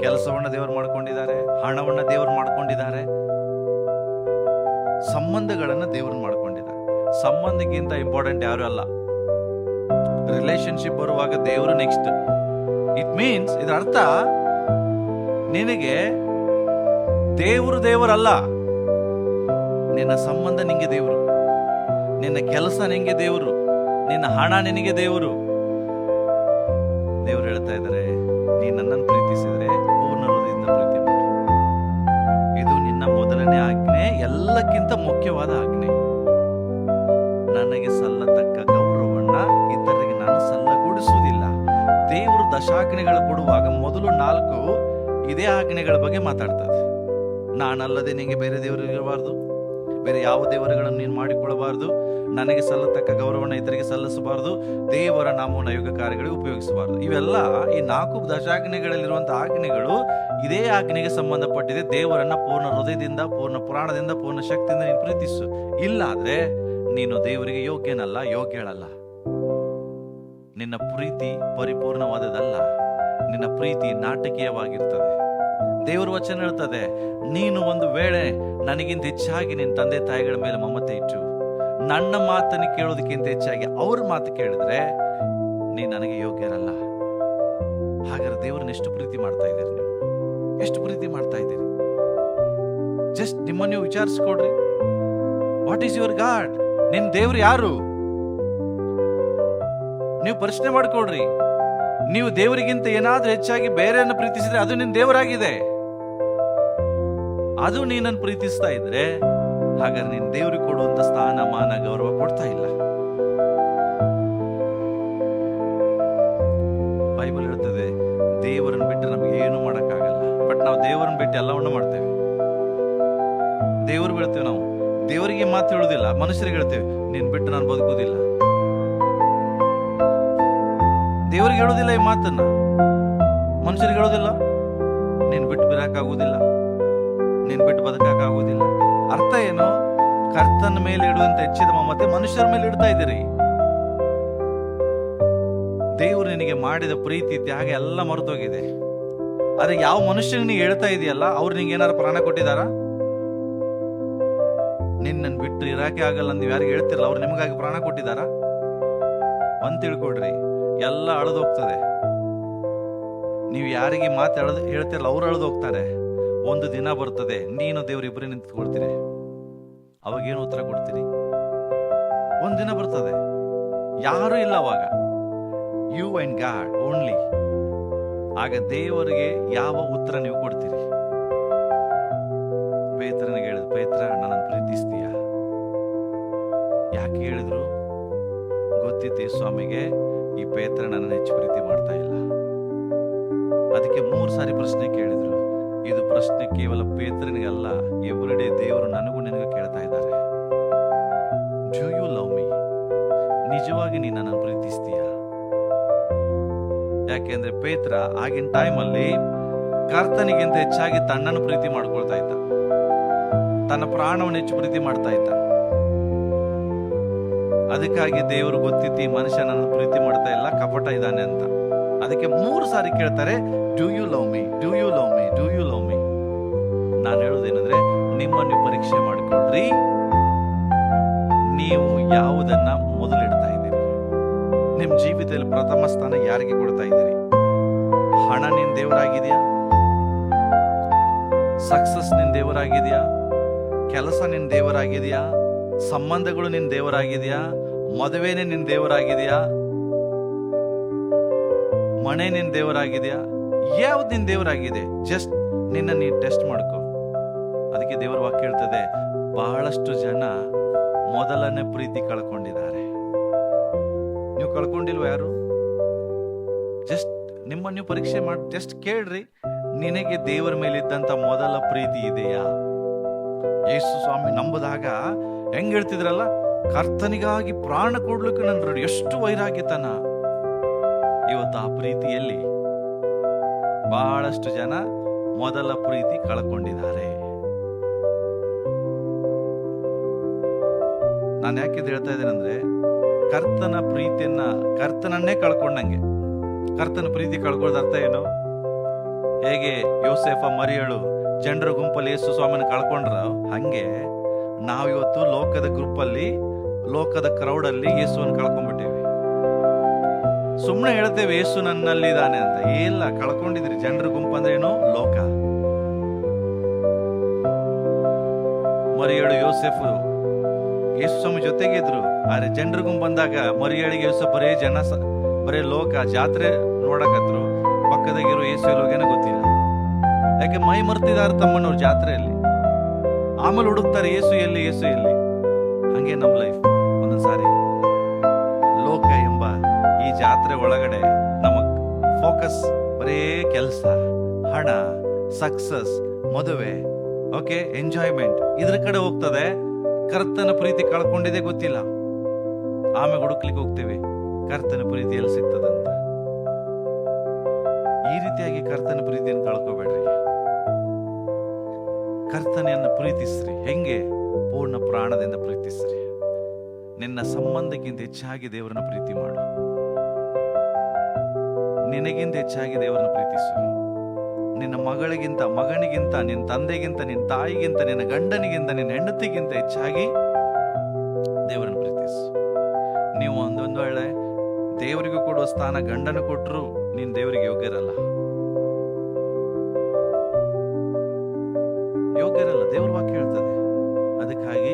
ಕೆಲಸವನ್ನ ದೇವರು ಮಾಡ್ಕೊಂಡಿದ್ದಾರೆ, ಹಣವನ್ನ ದೇವರು ಮಾಡ್ಕೊಂಡಿದ್ದಾರೆ, ಸಂಬಂಧಗಳನ್ನ ದೇವರು ಮಾಡ್ಕೊಂಡಿದ್ದಾರೆ. ಸಂಬಂಧಕ್ಕಿಂತ ಇಂಪಾರ್ಟೆಂಟ್ ಯಾರು ಅಲ್ಲ. ರಿಲೇಶನ್ಶಿಪ್ ಬರುವಾಗ ದೇವರು ನೆಕ್ಸ್ಟ್. ಇಟ್ ಮೀನ್ಸ್, ಇದರ ಅರ್ಥ ನಿನಗೆ ದೇವರು ದೇವರಲ್ಲ, ನಿನ್ನ ಸಂಬಂಧ ನಿಂಗೆ ದೇವರು, ನಿನ್ನ ಕೆಲಸ ನಿಂಗೆ ದೇವರು, ನಿನ್ನ ಹಣ ನಿನಗೆ ದೇವರು. ದೇವರು ಹೇಳ್ತಾ ಇದ್ದಾರೆ, ನೀ ನನ್ನನ್ನು ಪ್ರೀತಿಸಿದ್ರೆ ಪೂರ್ಣ ಹೃದಯದಿಂದ ಪ್ರೀತಿ ಮಾಡು. ಇದು ನಿನ್ನ ಮೊದಲನೇ ಆಜ್ಞೆ, ಎಲ್ಲಕ್ಕಿಂತ ಮುಖ್ಯವಾದ ಆಜ್ಞೆ. ನನಗೆ ಸಲ್ಲತಕ್ಕ ಗೌರವವನ್ನ ಇತರರಿಗೆ ನಾನು ಸಲ್ಲಗೊಡಿಸುವುದಿಲ್ಲ. ದೇವರು ದಶಾಜ್ಞೆಗಳು ಕೊಡುವಾಗ ಮೊದಲು 4 ಇದೇ ಆಜ್ಞೆಗಳ ಬಗ್ಗೆ ಮಾತಾಡ್ತದೆ. ನಾನಲ್ಲದೆ ನಿಂಗೆ ಬೇರೆ ದೇವರು ಇರಬಾರ್ದು, ಬೇರೆ ಯಾವ ದೇವರುಗಳನ್ನು ನೀನು ಮಾಡಿಕೊಳ್ಳಬಾರದು, ನನಗೆ ಸಲ್ಲತಕ್ಕ ಗೌರವವನ್ನು ಇತರಿಗೆ ಸಲ್ಲಿಸಬಾರದು, ದೇವರ ನಾಮವನ್ನು ಅಯೋಗ್ಯ ಕಾರ್ಯಗಳಿಗೆ ಉಪಯೋಗಿಸಬಾರದು. ಇವೆಲ್ಲ ಈ 4 ದಶಾಜ್ಞೆಗಳಲ್ಲಿರುವಂತಹ ಆಜ್ಞೆಗಳು ಇದೇ ಆಜ್ಞೆಗೆ ಸಂಬಂಧಪಟ್ಟಿದೆ. ದೇವರನ್ನ ಪೂರ್ಣ ಹೃದಯದಿಂದ, ಪೂರ್ಣ ಪ್ರಾಣದಿಂದ, ಪೂರ್ಣ ಶಕ್ತಿಯಿಂದ ನೀನು ಪ್ರೀತಿಸು. ಇಲ್ಲಾದ್ರೆ ನೀನು ದೇವರಿಗೆ ಯೋಗ್ಯನಲ್ಲ, ಯೋಗ್ಯಳಲ್ಲ. ನಿನ್ನ ಪ್ರೀತಿ ಪರಿಪೂರ್ಣವಾದದಲ್ಲ, ನಿನ್ನ ಪ್ರೀತಿ ನಾಟಕೀಯವಾಗಿರ್ತದೆ. ದೇವರ ವಚನ ಹೇಳ್ತದೆ, ನೀನು ಒಂದು ವೇಳೆ ನನಗಿಂತ ಹೆಚ್ಚಾಗಿ ನಿನ್ನ ತಂದೆ ತಾಯಿಗಳ ಮೇಲೆ ಮಮತೆ ಇಟ್ಟು ನನ್ನ ಮಾತನ್ನು ಕೇಳೋದಕ್ಕಿಂತ ಹೆಚ್ಚಾಗಿ ಅವ್ರ ಮಾತು ಕೇಳಿದ್ರೆ ನೀನು ನನಗೆ ಯೋಗ್ಯರಲ್ಲ. ಹಾಗಾದ್ರೆ ದೇವರನ್ನ ಎಷ್ಟು ಪ್ರೀತಿ ಮಾಡ್ತಾ ಇದ್ದೀರಿ ನೀವು? ಎಷ್ಟು ಪ್ರೀತಿ ಮಾಡ್ತಾ ಇದ್ದೀರಿ? ಜಸ್ಟ್ ನಿಮ್ಮನ್ನು ನೀವು ವಿಚಾರಿಸ್ಕೊಡ್ರಿ. What is your God? ನಿನ್ ದೇವ್ರು ಯಾರು? ನೀವು ಪ್ರಶ್ನೆ ಮಾಡ್ಕೊಡ್ರಿ. ನೀವು ದೇವರಿಗಿಂತ ಏನಾದ್ರೂ ಹೆಚ್ಚಾಗಿ ಬೇರೆಯನ್ನು ಪ್ರೀತಿಸಿದ್ರೆ ಅದು ನಿನ್ನ ದೇವರಾಗಿದೆ. ಅದು ನೀನನ್ನು ಪ್ರೀತಿಸ್ತಾ ಇದ್ರೆ ಹಾಗಾದ್ರೆ ನೀನ್ ದೇವ್ರಿಗೆ ಕೊಡುವಂತ ಸ್ಥಾನ, ಮಾನ, ಗೌರವ ಕೊಡ್ತಾ ಇಲ್ಲ. ಬೈಬಲ್ ಹೇಳ್ತದೆ, ದೇವರನ್ನು ಬಿಟ್ಟು ನಮ್ಗೆ ಏನು ಮಾಡಕ್ಕಾಗಲ್ಲ. ಬಟ್ ನಾವು ದೇವರನ್ನು ಬಿಟ್ಟು ಎಲ್ಲವನ್ನೂ ಮಾಡ್ತೇವೆ. ದೇವ್ರಿಗೆ ಹೇಳ್ತೇವೆ, ನಾವು ದೇವರಿಗೆ ಮಾತು ಹೇಳುದಿಲ್ಲ, ಮನುಷ್ಯರಿಗೆ ಹೇಳ್ತೇವೆ, ನೀನ್ ಬಿಟ್ಟು ನಾನು ಬದುಕುವುದಿಲ್ಲ. ದೇವರಿಗೆ ಹೇಳುದಿಲ್ಲ ಈ ಮಾತನ್ನ, ಮನುಷ್ಯರಿಗೆ ಹೇಳುದಿಲ್ಲ, ನೀನ್ ಬಿಟ್ಟು ಬಿಡಕ್ಕಾಗುವುದಿಲ್ಲ, ನೀನ್ ಬಿಟ್ಟು ಬದುಕಾಗುವುದಿಲ್ಲ. ಅರ್ಥ ಏನು? ಕರ್ತನ ಮೇಲೆ ಇಡುವಂತ ಹೆಚ್ಚಿದ ಮಮತೆ ಮನುಷ್ಯರ ಮೇಲೆ ಇಡ್ತಾ ಇದ್ದೀರಿ. ದೇವರು ನಿನಗೆ ಮಾಡಿದ ಪ್ರೀತಿ, ತ್ಯಾಗ ಎಲ್ಲ ಮರೆತೋಗಿದೆ. ಆದ್ರೆ ಯಾವ ಮನುಷ್ಯನಿಗೆ ನೀ ಹೇಳ್ತಾ ಇದೆಯಲ್ಲ, ಅವ್ರು ನಿಂಗೆ ಏನಾರು ಪ್ರಾಣ ಕೊಟ್ಟಿದಾರ? ನಿನ್ನನ್ನು ಬಿಟ್ಟು ಇರಾಕೆ ಆಗಲ್ಲ ನೀವು ಯಾರಿಗೆ ಹೇಳ್ತಿರಲ್ಲ, ಅವ್ರು ನಿಮಗಾಗಿ ಪ್ರಾಣ ಕೊಟ್ಟಿದಾರ? ಒಂದ್ ತಿಳ್ಕೊಡ್ರಿ, ಎಲ್ಲ ಅಳದೋಗ್ತದೆ. ನೀವು ಯಾರಿಗೆ ಮಾತು ಹೇಳ್ತಿರಲ್ಲ ಅವ್ರು ಅಳದೋಗ್ತಾರೆ. ಒಂದು ದಿನ ಬರ್ತದೆ, ನೀನು ದೇವ್ರು ಇಬ್ಬರೇ ನಿಂತ್ಕೊಳ್ತೀರಿ. ಅವಾಗೇನು ಉತ್ತರ ಕೊಡ್ತೀರಿ? ಒಂದ್ ದಿನ ಬರ್ತದೆ, ಯಾರು ಇಲ್ಲ ಅವಾಗ, ಯು ಅಂಡ್ ಗಾಡ್ ಓನ್ಲಿ. ಆಗ ದೇವರಿಗೆ ಯಾವ ಉತ್ತರ ನೀವು ಕೊಡ್ತೀರಿ? ಪೇತ್ರನಿಗೆ ಹೇಳಿದ್ರು, ಪೇತ್ರ ನನ್ನನ್ನು ಪ್ರೀತಿಸ್ತೀಯ? ಯಾಕೆ ಹೇಳಿದ್ರು? ಗೊತ್ತಿತ್ತು ಸ್ವಾಮಿಗೆ ಈ ಪೇತ್ರ ನನ್ನನ್ನು ಹೆಚ್ಚು ಪ್ರೀತಿ ಮಾಡ್ತಾ ಇಲ್ಲ. ಅದಕ್ಕೆ 3 ಸಾರಿ ಪ್ರಶ್ನೆ ಕೇಳಿದ್ರು. ಇದು ಪ್ರಶ್ನೆ ಕೇವಲ ಪೇತ್ರನಿಗಲ್ಲ, ಎವ್ರಿಡೇ ದೇವರು ನನಗೂ ನಿನಗೂ ಕೇಳ್ತಾ ಇದ್ದಾರೆ. Do you love me? ನಿಜವಾಗಿ ನೀನು ನನ್ನನ್ನು ಪ್ರೀತಿಸ್ತೀಯ? ಯಾಕೆಂದ್ರೆ ಪೇತ್ರ ಆಗಿನ ಟೈಮಲ್ಲಿ ಕರ್ತನಿಗಿಂತ ಹೆಚ್ಚಾಗಿ ತನ್ನನ್ನು ಪ್ರೀತಿ ಮಾಡ್ಕೊಳ್ತಾ ಇದ್ದ. ತನ್ನ ಪ್ರಾಣವನ್ನು ಹೆಚ್ಚು ಪ್ರೀತಿ ಮಾಡ್ತಾ ಇದ್ದ. ಅದಕ್ಕಾಗಿ ದೇವರು ಗೊತ್ತಿತ್ತು ಈ ಮನುಷ್ಯ ನನ್ನ ಪ್ರೀತಿ ಮಾಡ್ತಾ ಇಲ್ಲ, ಕಪಟ ಇದ್ದಾನೆ ಅಂತ. ಅದಕ್ಕೆ 3 ಸಾರಿ ಕೇಳ್ತಾರೆ, do you love me, do you love me, do you love me. ನಾನು ಹೇಳೋದೇನಂದ್ರೆ, ನಿಮ್ಮನ್ನು ಪರೀಕ್ಷೆ ಮಾಡಿಕೊಡ್ರಿ, ನೀವು ಯಾವುದನ್ನ ಮೊದಲಿಡ್ತಾ ಇದ್ದೀರಿ. ನಿಮ್ ಜೀವಿತದಲ್ಲಿ ಪ್ರಥಮ ಸ್ಥಾನ ಯಾರಿಗೆ ಕೊಡ್ತಾ ಇದ್ದೀರಿ? ಹಣ ನಿನ್ ದೇವರಾಗಿದೆಯಾ? ಸಕ್ಸಸ್ ನಿನ್ ದೇವರಾಗಿದೆಯಾ? ಕೆಲಸ ನಿನ್ ದೇವರಾಗಿದೆಯಾ? ಸಂಬಂಧಗಳು ನಿನ್ ದೇವರಾಗಿದೆಯಾ? ಮದುವೆನೇ ನಿನ್ ದೇವರಾಗಿದೆಯಾ? ಮನೆ ನಿನ್ ದೇವರಾಗಿದೆಯಾ? ಯಾವ್ದು ನಿನ್ ದೇವರಾಗಿದೆ? ಜಸ್ಟ್ ನಿನ್ನ ನೀ ಟೆಸ್ಟ್ ಮಾಡ್ಕೊ. ಅದಕ್ಕೆ ದೇವರ ವಾಕ್ಯ ಹೇಳ್ತದೆ, ಬಹಳಷ್ಟು ಜನ ಮೊದಲನೇ ಪ್ರೀತಿ ಕಳ್ಕೊಂಡಿದ್ದಾರೆ. ನೀವು ಕಳ್ಕೊಂಡಿಲ್ವ ಯಾರು? ಜಸ್ಟ್ ನಿಮ್ಮನ್ನು ನೀವು ಪರೀಕ್ಷೆ ಮಾಡಿ ಜಸ್ಟ್ ಕೇಳ್ರಿ, ನಿನಗೆ ದೇವರ ಮೇಲಿದ್ದಂತ ಮೊದಲ ಪ್ರೀತಿ ಇದೆಯಾ? ಯೇಸು ಸ್ವಾಮಿ ನಂಬುದಾಗ ಹೆಂಗ್ ಹೇಳ್ತಿದ್ರಲ್ಲ, ಕರ್ತನಿಗಾಗಿ ಪ್ರಾಣ ಕೊಡ್ಲಿಕ್ಕೆ ನನ್ನ ಎಷ್ಟು ವೈರಾಗ್ಯತನ. ಇವತ್ತು ಆ ಪ್ರೀತಿಯಲ್ಲಿ ಬಹಳಷ್ಟು ಜನ ಮೊದಲ ಪ್ರೀತಿ ಕಳ್ಕೊಂಡಿದ್ದಾರೆ. ನಾನು ಯಾಕೆ ಹೇಳ್ತಾ ಇದ್ದೇನೆಂದ್ರೆ, ಕರ್ತನ ಪ್ರೀತಿಯನ್ನ, ಕರ್ತನನ್ನೇ ಕಳ್ಕೊಂಡಂಗೆ. ಕರ್ತನ ಪ್ರೀತಿ ಕಳ್ಕೊಳ್ಳೋದ ಅರ್ಥ ಏನು? ಹೇಗೆ ಯೋಸೇಫ ಮರಿಯಳು ಜನರ ಗುಂಪಲ್ಲಿ ಯೇಸು ಸ್ವಾಮಿನ ಕಳ್ಕೊಂಡ್ರ, ಹಂಗೆ ನಾವಿವತ್ತು ಲೋಕದ ಗ್ರೂಪಲ್ಲಿ, ಲೋಕದ ಕ್ರೌಡಲ್ಲಿ ಯೇಸುವನ್ನು ಕಳ್ಕೊಂಡ್ಬಿಟ್ಟೇವಿ. ಸುಮ್ಮನೆ ಹೇಳ್ತೇವೆ ಯೇಸು ನನ್ನಲ್ಲಿ ಇದ್ದಾನೆ ಅಂತ. ಇಲ್ಲ, ಕಳ್ಕೊಂಡಿದ್ರಿ. ಜನರ ಗುಂಪು ಅಂದ್ರೆ ಏನು? ಲೋಕ. ಮರಿಯಳು ಯೋಸೆಫ್ ಯೇಸು ಸ್ವಾಮಿ ಜೊತೆಗೆ ಇದ್ರು. ಆದ್ರೆ ಜನರ ಗುಂಪು ಬಂದಾಗ ಮರಿಯಳಿಗೆ ಯೋಸೆಫ್ ಬರೇ ಲೋಕ, ಜಾತ್ರೆ ನೋಡಕತ್ರು. ಪಕ್ಕದಾಗಿರೋ ಯೇಸು ಎಲ್ಲೋಗೇನೋ ಗೊತ್ತಿಲ್ಲ. ಯಾಕೆ ಮೈ ಮರ್ತಿದಾರ ತಮ್ಮನವ್ರು ಜಾತ್ರೆಯಲ್ಲಿ. ಆಮೇಲೆ ಹುಡುಕ್ತಾರೆ ಯೇಸು ಎಲ್ಲಿ, ಯೇಸು ಎಲ್ಲಿ. ಹಂಗೆ ನಮ್ ಲೈಫ್ ಒಂದೊಂದ್ಸಾರಿ ಲೋಕ ಎಂಬ ಈ ಜಾತ್ರೆ ಒಳಗಡೆ ನಮಗ್ ಫೋಕಸ್ ಬರೇ ಕೆಲಸ, ಹಣ, ಸಕ್ಸಸ್, ಮದುವೆ, ಓಕೆ, ಎಂಜಾಯ್ಮೆಂಟ್, ಇದ್ರ ಕಡೆ ಹೋಗ್ತದೆ. ಕರ್ತನ ಪ್ರೀತಿ ಕಳ್ಕೊಂಡಿದೆ ಗೊತ್ತಿಲ್ಲ. ಆಮೇಲೆ ಹುಡುಕ್ಲಿಕ್ಕೆ ಹೋಗ್ತೇವೆ ಕರ್ತನ ಪ್ರೀತಿ ಎಲ್ಲಿ ಸಿಗ್ತದಂತ. ಈ ರೀತಿಯಾಗಿ ಕರ್ತನ ಪ್ರೀತಿಯನ್ನು ಕಳ್ಕೋಬೇಡ್ರಿ. ಕರ್ತನೆಯನ್ನು ಪ್ರೀತಿಸ್ರಿ. ಹೆಂಗೆ? ಪೂರ್ಣ ಪ್ರಾಣದಿಂದ ಪ್ರೀತಿಸ್ರಿ. ನಿನ್ನ ಸಂಬಂಧಕ್ಕಿಂತ ಹೆಚ್ಚಾಗಿ ದೇವರನ್ನ ಪ್ರೀತಿ ಮಾಡು. ನಿನಗಿಂತ ಹೆಚ್ಚಾಗಿ ದೇವರನ್ನ ಪ್ರೀತಿಸು. ನಿನ್ನ ಮಗಳಿಗಿಂತ, ಮಗನಿಗಿಂತ, ನಿನ್ನ ತಂದೆಗಿಂತ, ನಿನ್ನ ತಾಯಿಗಿಂತ, ನಿನ್ನ ಗಂಡನಿಗಿಂತ, ನಿನ್ನ ಹೆಂಡತಿಗಿಂತ ಹೆಚ್ಚಾಗಿ ದೇವರನ್ನು ಪ್ರೀತಿಸು. ನೀವು ಒಂದೊಂದು ವೇಳೆ ದೇವರಿಗೂ ಕೊಡುವ ಸ್ಥಾನ ಗಂಡನು ಕೊಟ್ಟರು ನೀನ್ ದೇವರಿಗೆ ಯೋಗ್ಯರಲ್ಲ. ದೇವ್ರ ವಾಕ್ಯ ಹೇಳ್ತದೆ. ಅದಕ್ಕಾಗಿ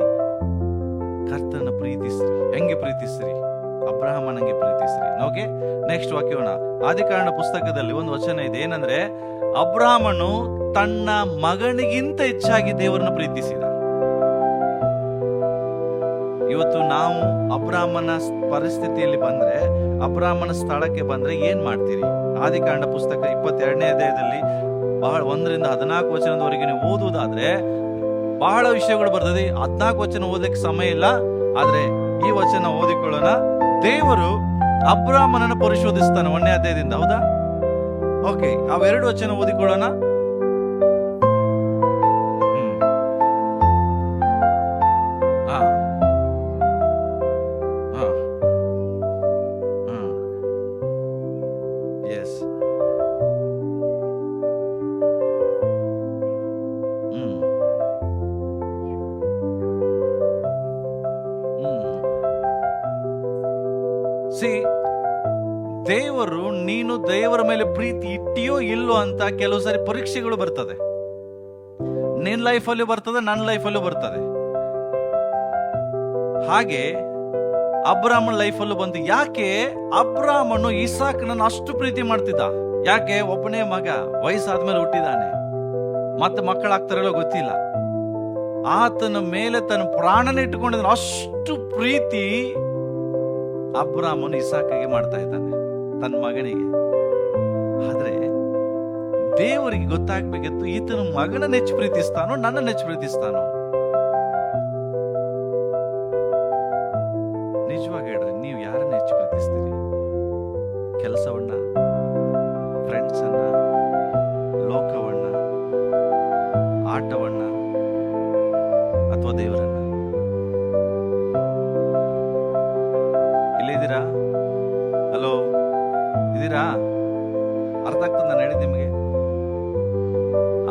ಕರ್ತನ ಪ್ರೀತಿಸ್ರಿ. ಹೆಂಗೆ ಪ್ರೀತಿಸ್ರಿ? ಅಬ್ರಹಾಮನಿಗೆ ಪ್ರೀತಿಸ್ರಿ. ಓಕೆ, ನೆಕ್ಸ್ಟ್ ವಾಕ್ಯವನ್ನ ಆದಿಕಾಂಡ ಪುಸ್ತಕದಲ್ಲಿ ಒಂದು ವಚನ ಇದೆ. ಏನಂದ್ರೆ, ಅಬ್ರಹಾಮನು ತನ್ನ ಮಗನಿಗಿಂತ ಹೆಚ್ಚಾಗಿ ದೇವರನ್ನು ಪ್ರೀತಿಸಿದ. ಇವತ್ತು ನಾವು ಅಬ್ರಹಾಮನ ಪರಿಸ್ಥಿತಿಯಲ್ಲಿ ಬಂದ್ರೆ, ಅಬ್ರಹಾಮನ ಸ್ಥಳಕ್ಕೆ ಬಂದ್ರೆ ಏನ್ ಮಾಡ್ತೀರಿ? ಆದಿಕಾಂಡ ಪುಸ್ತಕ 22ನೇ ಅಧ್ಯಾಯದಲ್ಲಿ 1-14 ವಚನದವರೆಗೆ ನೀವು ಓದುವುದಾದ್ರೆ ಬಹಳ ವಿಷಯಗಳು ಬರ್ತದೆ. 14 ವಚನ ಓದಕ್ಕೆ ಸಮಯ ಇಲ್ಲ, ಆದ್ರೆ ಈ ವಚನ ಓದಿಕೊಳ್ಳೋಣ. ದೇವರು ಅಬ್ರಹಾಮನನ್ನು ಪರಿಶೋಧಿಸ್ತಾನೆ 1ನೇ ಅಧ್ಯಾಯದಿಂದ. ಹೌದಾ? ಓಕೆ, ಅವೆರಡು ವಚನ ಓದಿಕೊಳ್ಳೋಣ. ದೇವರು, ನೀನು ದೇವರ ಮೇಲೆ ಪ್ರೀತಿ ಇಟ್ಟಿಯೋ ಇಲ್ಲೋ ಅಂತ ಕೆಲವು ಸಾರಿ ಪರೀಕ್ಷೆಗಳು ಬರ್ತದೆ. ನಿನ್ ಲೈಫಲ್ಲೂ ಬರ್ತದೆ, ನನ್ನ ಲೈಫಲ್ಲೂ ಬರ್ತದೆ. ಹಾಗೆ ಅಬ್ರಾಮನ್ ಲೈಫಲ್ಲೂ ಬಂತು. ಯಾಕೆ ಅಬ್ರಾಮನು ಇಸಾಕನನ್ನು ಅಷ್ಟು ಪ್ರೀತಿ ಮಾಡ್ತಿದ್ದ? ಯಾಕೆ? ಒಬ್ಬನೇ ಮಗ, ವಯಸ್ಸಾದ್ಮೇಲೆ ಹುಟ್ಟಿದಾನೆ, ಮತ್ತೆ ಮಕ್ಕಳಾಗ್ತಾರಲ್ಲೋ ಗೊತ್ತಿಲ್ಲ. ಆತನ ಮೇಲೆ ತನ್ನ ಪ್ರಾಣನ ಇಟ್ಟುಕೊಂಡಿದ್ದ. ಅಷ್ಟು ಪ್ರೀತಿ ಅಬ್ರಾಮನು ಇಸಾಕಗೆ ಮಾಡ್ತಾ ಇದ್ದಾನೆ, ತನ್ನ ಮಗನಿಗೆ. ಆದ್ರೆ ದೇವರಿಗೆ ಗೊತ್ತಾಗ್ಬೇಕಿತ್ತು, ಈತನ ಮಗನನ್ನ ಹೆಚ್ಚು ಪ್ರೀತಿಸ್ತಾನೋ ನನ್ನನ್ನು ಹೆಚ್ಚು ಪ್ರೀತಿಸ್ತಾನೋ? ನಿಜವಾಗಿ ಹೇಳ್ರಿ, ನೀವು ಯಾರನ್ನ ಹೆಚ್ಚು ಪ್ರೀತಿಸ್ತೀರಿ? ಕೆಲಸವನ್ನ, ಫ್ರೆಂಡ್ಸ್ ಅನ್ನ, ಲೋಕವನ್ನ, ಆಟವನ್ನ, ಹೇಳಿದ್ ನಿಮಗೆ?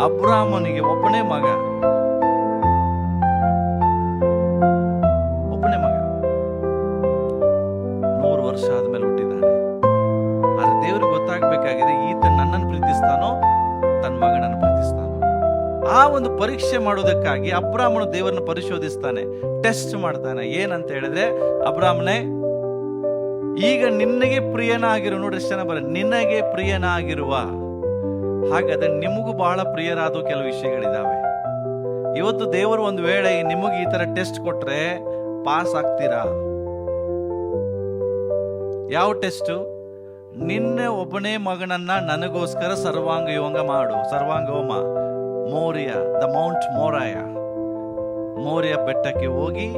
ಅಬ್ರಾಮನಿಗೆ ಒಬ್ಬನೇ ಮಗ, ಒಬ್ಬನೇ ಮಗ, 100 ವರ್ಷ ಆದ್ಮೇಲೆ ಹುಟ್ಟಿದ್ದಾನೆ. ಆದ್ರೆ ದೇವ್ರಿಗೆ ಗೊತ್ತಾಗ್ಬೇಕಾಗಿದೆ, ಈತ ನನ್ನನ್ನು ಪ್ರೀತಿಸ್ತಾನೋ ತನ್ನ ಮಗನನ್ನು ಪ್ರೀತಿಸ್ತಾನೋ. ಆ ಒಂದು ಪರೀಕ್ಷೆ ಮಾಡೋದಕ್ಕಾಗಿ ಅಬ್ರಾಮನು ದೇವರನ್ನು ಪರಿಶೋಧಿಸ್ತಾನೆ, ಟೆಸ್ಟ್ ಮಾಡ್ತಾನೆ. ಏನಂತ ಹೇಳಿದ್ರೆ, ಅಬ್ರಾಮನೇ, ಈಗ ನಿನಗೆ ಪ್ರಿಯನಾಗಿರುವ, ನೋಡ್ರಿ ಎಷ್ಟು ಜನ ಬರ, ನಿನಗೆ ಪ್ರಿಯನಾಗಿರುವ, ಹಾಗಾದ್ರೆ ನಿಮಗೂ ಬಹಳ ಪ್ರಿಯರಾದ ಕೆಲವು ವಿಷಯಗಳಿದಾವೆ. ಇವತ್ತು ದೇವರು ಒಂದು ವೇಳೆ ನಿಮಗೆ ಈ ತರ ಟೆಸ್ಟ್ ಕೊಟ್ರೆ ಪಾಸ್ ಆಗ್ತೀರಾ? ಯಾವ ಟೆಸ್ಟ್? ನಿನ್ನ ಒಬ್ಬನೇ ಮಗನನ್ನ ನನಗೋಸ್ಕರ ಸರ್ವಾಂಗ ಹೋಮ ಮೋರಿಯ, ದ ಮೌಂಟ್ ಮೋರಾಯ, ಮೋರಿಯ ಬೆಟ್ಟಕ್ಕೆ ಹೋಗಿ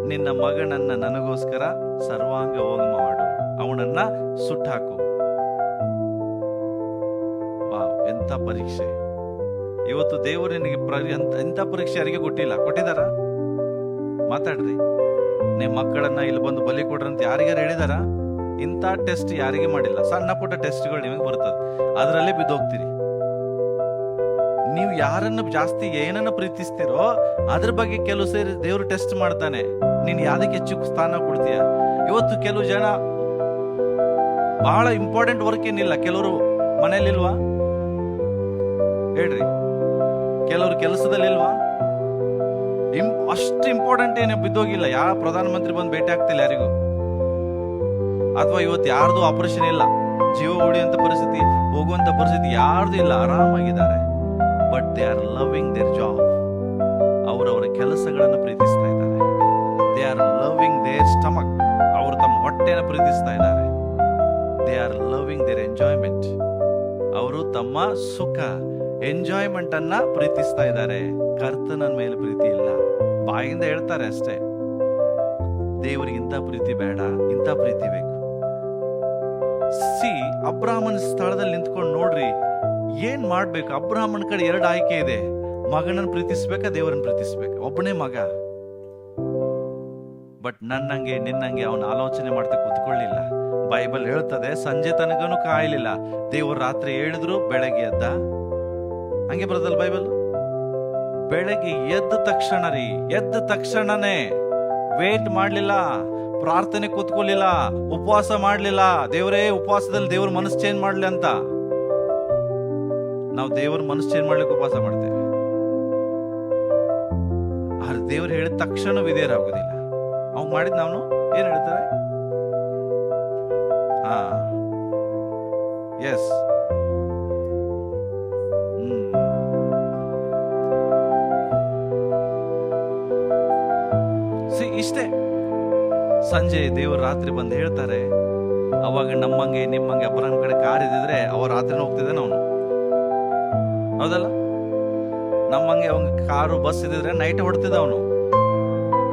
ನಿನ್ನ ಮಗನನ್ನ ನನಗೋಸ್ಕರ ಸರ್ವಾಂಗ ಹೋಮ ಮಾಡು, ಅವನನ್ನ ಸುಟ್ಟಾಕು. ಎಂತ ಪರೀಕ್ಷೆ! ಇವತ್ತು ದೇವರು ನಿನಗೆ ಎಂತ ಪರೀಕ್ಷೆ ಯಾರಿಗೆ ಕೊಟ್ಟಿದಾರ? ಮಾತಾಡ್ರಿ. ನಿಮ್ಮ ಮಕ್ಕಳನ್ನ ಇಲ್ಲಿ ಬಂದು ಬಲಿ ಕೊಡ್ರಿ ಅಂತ ಯಾರಿಗಾರು ಹೇಳಿದಾರ? ಇಂಥ ಟೆಸ್ಟ್ ಯಾರಿಗೆ ಮಾಡಿಲ್ಲ. ಸಣ್ಣ ಪುಟ್ಟ ಟೆಸ್ಟ್ಗಳು ನಿಮಗೆ ಬರ್ತದೆ, ಅದರಲ್ಲೇ ಬಿದ್ದೋಗ್ತೀರಿ. ನೀವು ಯಾರನ್ನ ಜಾಸ್ತಿ ಏನನ್ನ ಪ್ರೀತಿಸ್ತೀರೋ ಅದ್ರ ಬಗ್ಗೆ ಕೆಲವು ಸೇರಿ ದೇವರು ಟೆಸ್ಟ್ ಮಾಡ್ತಾನೆ. ನೀನ್ ಯಾವ್ದಕ್ಕೆ ಹೆಚ್ಚು ಸ್ಥಾನ ಕೊಡ್ತೀಯ? ಇವತ್ತು ಕೆಲವು ಜನ ಬಹಳ ಇಂಪಾರ್ಟೆಂಟ್ ವರ್ಕ್ ಏನಿಲ್ಲ, ಕೆಲವರು ಮನೇಲಿಲ್ವಾ ಹೇಳ್ರಿ? ಕೆಲವರು ಕೆಲಸದಲ್ಲಿಲ್ವಾ? ಅಷ್ಟು ಇಂಪಾರ್ಟೆಂಟ್ ಏನು ಬಿದ್ದೋಗಿಲ್ಲ. ಯಾವ ಪ್ರಧಾನಮಂತ್ರಿ ಬಂದು ಭೇಟಿ ಆಗ್ತಿಲ್ಲ ಯಾರಿಗೂ, ಅಥವಾ ಇವತ್ತು ಯಾರ್ದು ಆಪರೇಷನ್ ಇಲ್ಲ, ಜೀವ ಉಳಿಯುವಂತ ಪರಿಸ್ಥಿತಿ, ಹೋಗುವಂತ ಪರಿಸ್ಥಿತಿ ಯಾರ್ದು ಇಲ್ಲ, ಆರಾಮಾಗಿದ್ದಾರೆ. But they are loving their job. ಅವರವರ ಕೆಲಸಗಳನ್ನು ಪ್ರೀತಿಸ್ತಾ ಇದ್ದಾರೆ. They are loving their stomach. ಅವರು ತಮ್ಮ ಹೊಟ್ಟೆಯನ್ನು ಪ್ರೀತಿಸ್ತಾ ಇದ್ದಾರೆ. They are loving their enjoyment. ಅವರು ತಮ್ಮ ಸುಖ, ಎಂಜಾಯ್ಮೆಂಟ್ ಅನ್ನ ಪ್ರೀತಿಸ್ತಾ ಇದ್ದಾರೆ. ಕರ್ತನ ಮೇಲೆ ಪ್ರೀತಿ ಇಲ್ಲ, ಬಾಯಿಂದ ಹೇಳ್ತಾರೆ ಅಷ್ಟೇ. ದೇವರಿಗೆ ಇಂಥ ಪ್ರೀತಿ ಬೇಡ, ಇಂಥ ಪ್ರೀತಿ ಬೇಕು. ಅಬ್ರಾಹ್ಮನ ಸ್ಥಳದಲ್ಲಿ ನಿಂತ್ಕೊಂಡು ನೋಡ್ರಿ, ಏನ್ ಮಾಡ್ಬೇಕು? ಅಬ್ರಾಹ್ಮನ ಕಡೆ 2 ಆಯ್ಕೆ ಇದೆ. ಮಗನನ್ನು ಪ್ರೀತಿಸ್ಬೇಕಾ, ದೇವರನ್ನ ಪ್ರೀತಿಸ್ಬೇಕಾ? ಒಬ್ಬನೇ ಮಗ. ಬಟ್ ನಿನ್ನಂಗೆ ಅವನ ಆಲೋಚನೆ ಮಾಡ್ತಾ ಕೂತ್ಕೊಳ್ಳಿಲ್ಲ. ಬೈಬಲ್ ಹೇಳ್ತದೆ, ಸಂಜೆ ತನಕನೂ ಕಾಯಲಿಲ್ಲ. ದೇವರು ರಾತ್ರಿ ಹೇಳಿದ್ರು, ಬೆಳಗ್ಗೆ ಎದ್ದ. ಹಂಗೆ ಬರೋದಲ್ಲ ಬೈಬಲ್. ಬೆಳಗ್ಗೆ ಎದ್ದ ತಕ್ಷಣನೇ ವೇಟ್ ಮಾಡ್ಲಿಲ್ಲ, ಪ್ರಾರ್ಥನೆ ಕೂತ್ಕೊಳ್ಳಿಲ್ಲ, ಉಪವಾಸ ಮಾಡ್ಲಿಲ್ಲ. ದೇವರೇ, ಉಪವಾಸದಲ್ಲಿ ದೇವ್ರ ಮನಸ್ಸು ಚೇಂಜ್ ಮಾಡ್ಲಿ ಅಂತ. ನಾವು ದೇವ್ರ ಮನಸ್ಸು ಚೇಂಜ್ ಮಾಡ್ಲಿಕ್ಕೆ ಉಪವಾಸ ಮಾಡ್ತೇವೆ. ಆದ್ರೆ ದೇವ್ರು ಹೇಳಿದ ತಕ್ಷಣ ವಿಧೇಯರಾಗೋದಿಲ್ಲ. ಅವ್ ಮಾಡಿದ್ ನಾವು ಏನ್ ಹೇಳ್ತಾರೆ? ಎಸ್, ಇಷ್ಟೇ. ಸಂಜೆ ದೇವರು ರಾತ್ರಿ ಬಂದು ಹೇಳ್ತಾರೆ. ಅವಾಗ ನಿಮ್ಮಂಗೆ ಅಬ್ರಾಹ್ಮನ ಕಡೆ ಕಾರ್ ಇದ್ದಿದ್ರೆ ಅವ ರಾತ್ರಿನ ಹೋಗ್ತಿದ್ದಾನೆ ಅವನು, ಹೌದಲ್ಲ? ನಮ್ಮಂಗೆ ಅವಂಗ ಕಾರು ಬಸ್ ಇದ್ದಿದ್ರೆ ನೈಟ್ ಹೊಡ್ತಿದ್ದ ಅವನು.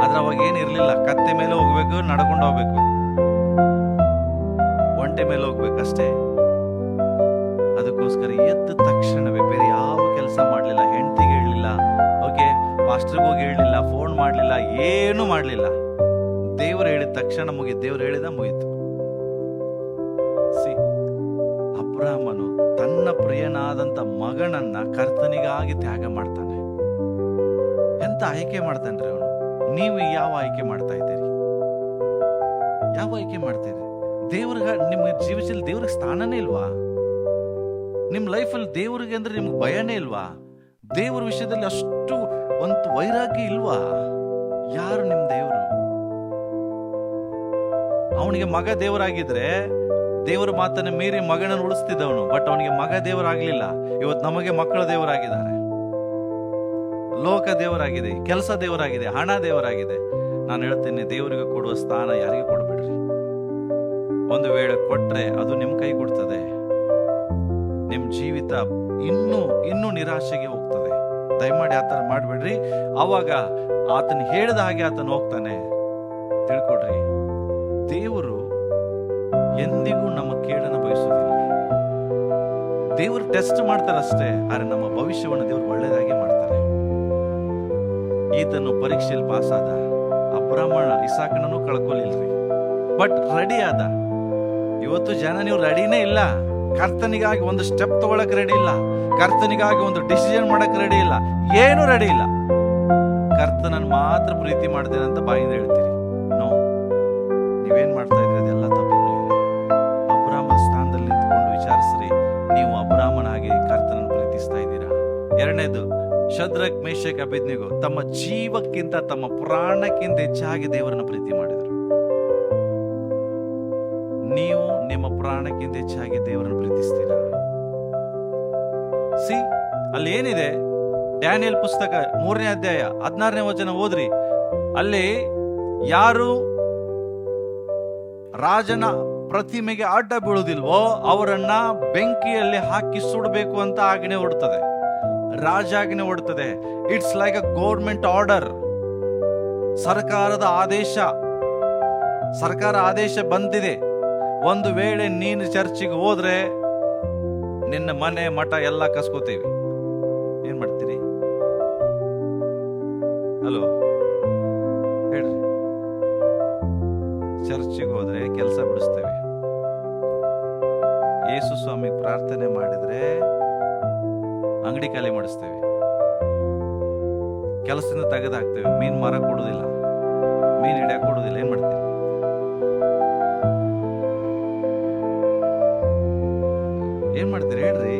ಆದ್ರೆ ಅವಾಗ ಏನಿರ್ಲಿಲ್ಲ, ಕತ್ತೆ ಮೇಲೆ ಹೋಗ್ಬೇಕು, ನಡ್ಕೊಂಡು ಹೋಗ್ಬೇಕು, ಒಂಟೆ ಮೇಲೆ ಹೋಗ್ಬೇಕಷ್ಟೇ. ಅದಕ್ಕೋಸ್ಕರ ಎದ್ದ ತಕ್ಷಣವೇ ಬೇರೆ ಯಾವ ಕೆಲಸ ಮಾಡ್ಲಿಲ್ಲ. ಹೆಂಡತಿಗೆ ಹೇಳಲಿಲ್ಲ, ಓಕೆ ಪಾಸ್ಟರ್ಗೆ ಹೋಗಿ ಹೇಳಲಿಲ್ಲ, ಫೋನ್ ಮಾಡ್ಲಿಲ್ಲ, ಏನು ಮಾಡ್ಲಿಲ್ಲ. ದೇವರು ಹೇಳಿದ ತಕ್ಷಣ ದೇವರು ಹೇಳಿದ ಮುಗೀತು. ಅಬ್ರಾಹ್ಮನು ತನ್ನ ಪ್ರಿಯನಾದಂತ ಮಗನನ್ನ ಕರ್ತನಿಗಾಗಿ ತ್ಯಾಗ ಮಾಡ್ತಾನೆ. ಎಂತ ಆಯ್ಕೆ ಮಾಡ್ತಾನ್ರಿ ಅವನು. ನೀವು ಯಾವ ಆಯ್ಕೆ ಮಾಡ್ತಾ ಇದ್ದೀರಿ? ಯಾವ ಆಯ್ಕೆ ಮಾಡ್ತೀರಿ? ನಿಮ್ಮ ಜೀವಿತದಲ್ಲಿ ದೇವ್ರಿಗೆ ಸ್ಥಾನನೇ ಇಲ್ವಾ? ನಿಮ್ ಲೈಫಲ್ಲಿ ದೇವ್ರಿಗೆ ಅಂದ್ರೆ ನಿಮ್ಗೆ ಭಯನೇ ಇಲ್ವಾ? ದೇವರ ವಿಷಯದಲ್ಲಿ ಅಷ್ಟು ಒಂದು ವೈರಾಗ್ಯ ಇಲ್ವಾ? ಯಾರು ನಿಮ್ ದೇವರು? ಅವನಿಗೆ ಮಗ ದೇವರಾಗಿದ್ರೆ ದೇವರ ಮಾತನ್ನ ಮೀರಿ ಮಗನನ್ನು ಉಳಿಸ್ತಿದ್ದವನು. ಬಟ್ ಅವನಿಗೆ ಮಗ ದೇವರಾಗ್ಲಿಲ್ಲ. ಇವತ್ತು ನಮಗೆ ಮಕ್ಕಳು ದೇವರಾಗಿದ್ದಾರೆ, ಲೋಕ ದೇವರಾಗಿದೆ, ಕೆಲಸ ದೇವರಾಗಿದೆ, ಹಣ ದೇವರಾಗಿದೆ. ನಾನು ಹೇಳ್ತೇನೆ, ದೇವರಿಗೆ ಕೊಡುವ ಸ್ಥಾನ ಯಾರಿಗೆ ಕೊಡ್ಬೇಡ್ರಿ. ಒಂದು ವೇಳೆ ಕೊಟ್ರೆ ಅದು ನಿಮ್ ಕೈ ಕೊಡ್ತದೆ. ನಿಮ್ ಜೀವಿತ ಇನ್ನೂ ನಿರಾಶೆಗೆ ಹೋಗ್ತದೆ. ದಯಮಾಡಿ ಆತರ ಮಾಡ್ಬೇಡ್ರಿ. ಅವಾಗ ಆತನ ಹೇಳಿದ ಹಾಗೆ ಆತನ ಹೋಗ್ತಾನೆ. ತಿಳ್ಕೊಡ್ರಿ, ದೇವರು ಎಂದಿಗೂ ನಮ್ಮ ಕೇಳನ್ನು ಬಯಸುವುದಿಲ್ಲ. ದೇವರು ಟೆಸ್ಟ್ ಮಾಡ್ತಾರಷ್ಟೇ, ಆದ್ರೆ ನಮ್ಮ ಭವಿಷ್ಯವನ್ನು ದೇವರು ಒಳ್ಳೇದಾಗಿ ಮಾಡ್ತಾರೆ. ಈತನು ಪರೀಕ್ಷೆಯಲ್ಲಿ ಪಾಸ್ ಆದ. ಅಬ್ರಾಹ್ಮಣ ಇಸಾಕನನ್ನು ಕಳ್ಕೊಲಿಲ್ರಿ, ಬಟ್ ರೆಡಿ ಆದ. ಇವತ್ತು ಜನ ನೀವು ರೆಡಿನೇ ಇಲ್ಲ, ಕರ್ತನಿಗಾಗಿ ಒಂದು ಸ್ಟೆಪ್ ತಗೊಳಕ್ ರೆಡಿ ಇಲ್ಲ, ಕರ್ತನಿಗಾಗಿ ಒಂದು ಡಿಸಿಷನ್ ಮಾಡಕ್ ರೆಡಿ ಇಲ್ಲ, ಏನು ರೆಡಿ ಇಲ್ಲ. ಕರ್ತನನ್ನು ಮಾತ್ರ ಪ್ರೀತಿ ಮಾಡ್ತೇನೆ ಅಂತ ಬಾಯಿಂದ ಹೇಳ್ತೀರಿ. ನೋ, ನೀವೇನ್ ಮಾಡ್ತಾ ಇದ್ರಿ ಅದೆಲ್ಲ ತಪ್ಪು. ಅಬ್ರಾಹ್ಮನ ಸ್ಥಾನದಲ್ಲಿ ನಿಂತ್ಕೊಂಡು ವಿಚಾರಿಸ್ರಿ, ನೀವು ಅಬ್ರಾಹ್ಮನಾಗಿ ಕರ್ತನನ್ನು ಪ್ರೀತಿಸ್ತಾ ಇದ್ದೀರಾ? ಎರಡನೇದು, ಶದ್ರಕ್, ಮೇಷಕ್, ಅಬೇದ್ನೆಗೋ ತಮ್ಮ ಜೀವಕ್ಕಿಂತ ತಮ್ಮ ಪ್ರಾಣಕ್ಕಿಂತ ಹೆಚ್ಚಾಗಿ ದೇವರನ್ನ ಪ್ರೀತಿ ಮಾಡಿದರು. ನೀವು ನಿಮ್ಮ ಪ್ರಾಣಕ್ಕಿಂತ ಹೆಚ್ಚಾಗಿ ದೇವರನ್ನು ಪ್ರೀತಿಸ್ತೀರಾ? ಸಿ, ಅಲ್ಲಿ ಏನಿದೆ, ಡ್ಯಾನಿಯಲ್ ಪುಸ್ತಕ 3ನೇ ಅಧ್ಯಾಯ 16ನೇ ವಚನ ಓದ್ರಿ. ಅಲ್ಲಿ ಯಾರು ರಾಜನ ಪ್ರತಿಮೆಗೆ ಅಡ್ಡ ಬೀಳುವುದಿಲ್ವೋ ಅವರನ್ನ ಬೆಂಕಿಯಲ್ಲಿ ಹಾಕಿ ಸುಡಬೇಕು ಅಂತ ಆಜ್ಞೆ ಹೊರಡ್ತದೆ, ರಾಜಾಜ್ಞೆ ಹೊರಡ್ತದೆ. It's like a government order. ಸರ್ಕಾರದ ಆದೇಶ, ಸರ್ಕಾರ ಆದೇಶ ಬಂದಿದೆ. ಒಂದು ವೇಳೆ ನೀನು ಚರ್ಚಿಗೆ ಹೋದ್ರೆ ನಿನ್ನ ಮನೆ ಮಠ ಎಲ್ಲ ಕಸ್ಕೋತೀವಿ. ಏನ್ ಮಾಡ್ತೀರಿ? ಹಲೋ ಹೇಳ್ರಿ. ಚರ್ಚಿಗೆ ಹೋದ್ರೆ ಕೆಲಸ ಬಿಡಿಸ್ತೇವೆ. ಯೇಸು ಸ್ವಾಮಿ ಪ್ರಾರ್ಥನೆ ಮಾಡಿದ್ರೆ ಅಂಗಡಿ ಖಾಲಿ ಮಾಡಿಸ್ತೇವೆ, ಕೆಲಸದಿಂದ ತೆಗೆದಾಕ್ತೇವೆ, ಮೀನ್ ಮಾರಕ್ ಕೊಡುದಿಲ್ಲ, ಮೀನ್ ಹಿಡಿಯಕ್ ಕೊಡುದಿಲ್ಲ. ಏನ್ ಮಾಡ್ತೀವಿ? ಏನ್ ಮಾಡ್ತೀರಿ ಹೇಳ್ರಿ?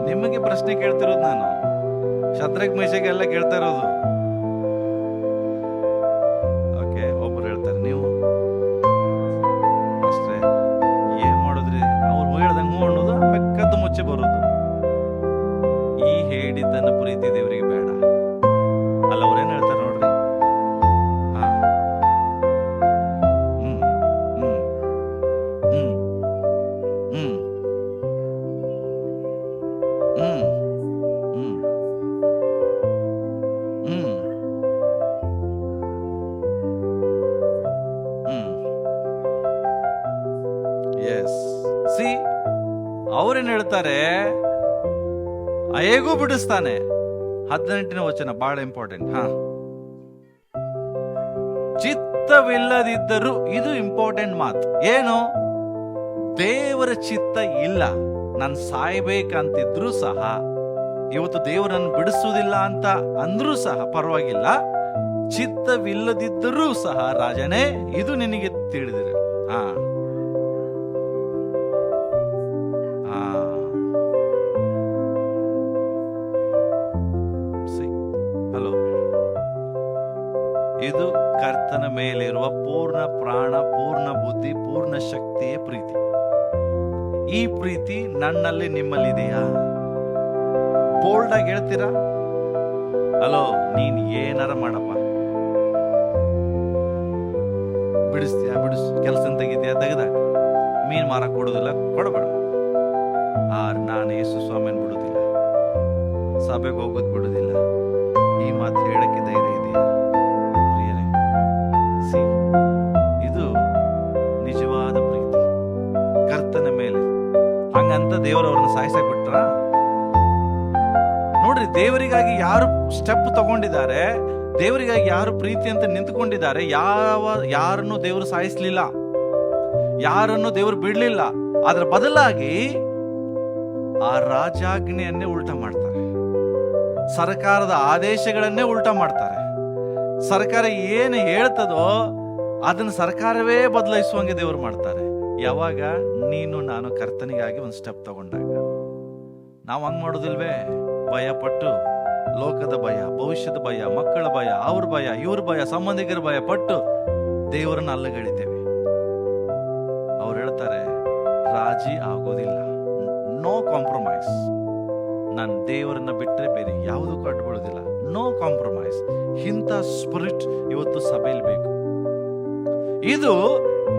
ನಿಮಗೆ ಪ್ರಶ್ನೆ ಕೇಳ್ತಿರೋದು ನಾನು, ಶದ್ರಕ್ ಮೇಷಕ್ ಎಲ್ಲ ಕೇಳ್ತಾ ಇರೋದು. ಓಕೆ, ಒಬ್ರು ಹೇಳ್ತಾರೆ ನೀವು ಅಷ್ಟೇ ಏನ್ ಮಾಡೋದ್ರಿ, ಅವ್ರು ಹೇಳ್ದಂಗೆ ಹೂ ಅನ್ನೋದು, ಬೆಕ್ಕದ್ದು ಮುಚ್ಚೆ ಬರೋದು. ಈ ಹೇಳಿದ್ದನ್ನ ಪ್ರೀತಿ ದೇವರಿಗೆ ಬೇಡ ಅಲ್ಲ. ಅವ್ರೇನ್ ಹೇಳ್ತಾರೆ ನೋಡ್ರಿ, ಹಾ ಹ್ಮ್ ಹ್ಮ್ ಹ್ಮ್ ಹ್ಮ್ ಹ್ಮ್ ಹ್ಮ್ ಹ್ಮ್ ಹ್ಮ್ ಎಸ್. ಸಿ, ಅವ್ರೇನ್ ಹೇಳ್ತಾರೆ, ಹೇಗೂ ಬಿಡಿಸ್ತಾನೆ. 18ನೇ ವಚನ ಬಹಳ ಇಂಪಾರ್ಟೆಂಟ್. ಹಾ, ಚಿತ್ತವಿಲ್ಲದಿದ್ದರೂ, ಇದು ಇಂಪಾರ್ಟೆಂಟ್ ಮಾತು. ಏನು? ದೇವರ ಚಿತ್ತ ಇಲ್ಲ, ನಾನು ಸಾಯ್ಬೇಕಂತಿದ್ರು ಸಹ, ಇವತ್ತು ದೇವರನ್ನು ಬಿಡಿಸುವುದಿಲ್ಲ ಅಂತ ಅಂದ್ರೂ ಸಹ ಪರವಾಗಿಲ್ಲ, ಚಿತ್ತವಿಲ್ಲದಿದ್ದರೂ ಸಹ ರಾಜನೇ ಇದು ನಿನಗೆ ತಿಳಿದಿರ. ಹಾ ಹಲೋ, ಇದು ಕರ್ತನ ಮೇಲಿರುವ ಪೂರ್ಣ ಪ್ರಾಣ, ಪೂರ್ಣ ಬುದ್ಧಿ, ಪೂರ್ಣ ಶಕ್ತಿಯ ಪ್ರೀತಿ. ಈ ಪ್ರೀತಿ ನನ್ನಲ್ಲಿ ನಿಮ್ಮಲ್ಲಿದೆಯಾ? ಬೋಲ್ಡ್ ಆಗಿ ಹೇಳ್ತೀರಾ? ಹಲೋ, ನೀನ್ ಏನಾರ ಮಾಡಪ್ಪ, ಬಿಡಿಸ್ತೀಯಾ ಬಿಡಿಸ್, ಕೆಲಸ ತೆಗಿತೀಯಾ ತೆಗೆದಾಗ, ಮೀನ್ ಮಾರಕ್ ಕೊಡುದಿಲ್ಲ ಕೊಡಬೇಡ. ನಾನು ಯೇಸು ಸ್ವಾಮಿಯನ್ನು ಬಿಡುದಿಲ್ಲ, ಸಭೆಗೆ ಹೋಗೋದು ಬಿಡುದಿಲ್ಲ. ಈ ಮಾತು ಹೇಳಕ್ಕೆ ಧೈರ್ಯ ಇದೆಯಾ ಪ್ರಿಯರೇ? ಸಿ, ಇದು ನಿಜವಾದ ಪ್ರೀತಿ ಕರ್ತನ ಮೇಲೆ. ಹಂಗಂತ ದೇವರವ್ರನ್ನ ಸಾಯಿಸಕ್ ಬಿಟ್ರ? ನೋಡ್ರಿ, ದೇವರಿಗಾಗಿ ಯಾರು ಸ್ಟೆಪ್ ತಗೊಂಡಿದ್ದಾರೆ, ದೇವರಿಗಾಗಿ ಯಾರು ಪ್ರೀತಿ ಅಂತ ನಿಂತ್ಕೊಂಡಿದ್ದಾರೆ, ಯಾರನ್ನು ದೇವರು ಸಾಯಿಸ್ಲಿಲ್ಲ, ಯಾರನ್ನು ದೇವರು ಬಿಡ್ಲಿಲ್ಲ. ಅದರ ಬದಲಾಗಿ ಆ ರಾಜಾಜ್ಞೆಯನ್ನೇ ಉಲ್ಟಾ ಮಾಡ್ತಾರೆ, ಸರ್ಕಾರದ ಆದೇಶಗಳನ್ನೇ ಉಲ್ಟಾ ಮಾಡ್ತಾರೆ. ಸರ್ಕಾರ ಏನು ಹೇಳ್ತದೋ ಅದನ್ನ ಸರ್ಕಾರವೇ ಬದಲಾಯಿಸುವಂಗೆ ದೇವರು ಮಾಡ್ತಾರೆ. ಯಾವಾಗ? ನೀನು ನಾನು ಕರ್ತನಿಗಾಗಿ ಒಂದು ಸ್ಟೆಪ್ ತಗೊಂಡಾಗ. ನಾವು ಹಂಗ್ ಮಾಡೋದಿಲ್ವೇ? ಭಯ ಪಟ್ಟು, ಲೋಕದ ಭಯ, ಭವಿಷ್ಯದ ಭಯ, ಮಕ್ಕಳ ಭಯ, ಅವ್ರ ಭಯ, ಇವ್ರ ಭಯ, ಸಂಬಂಧಿಕರ ಭಯ ಪಟ್ಟು ದೇವರನ್ನ ಅಲ್ಲಗಳಿದ್ದೇವೆ. ಅವ್ರು ಹೇಳ್ತಾರೆ, ರಾಜಿ ಆಗೋದಿಲ್ಲ, ನೋ ಕಾಂಪ್ರಮೈಸ್. ನಾನು ದೇವರನ್ನ ಬಿಟ್ಟರೆ ಬೇರೆ ಯಾವುದಕ್ಕೂ ಅಡ್ಬಿಡೋದಿಲ್ಲ, ನೋ ಕಾಂಪ್ರಮೈಸ್. ಇಂಥ ಸ್ಪಿರಿಟ್ ಇವತ್ತು ಸಭೆಯಲ್ಲಿ ಬೇಕು. ಇದು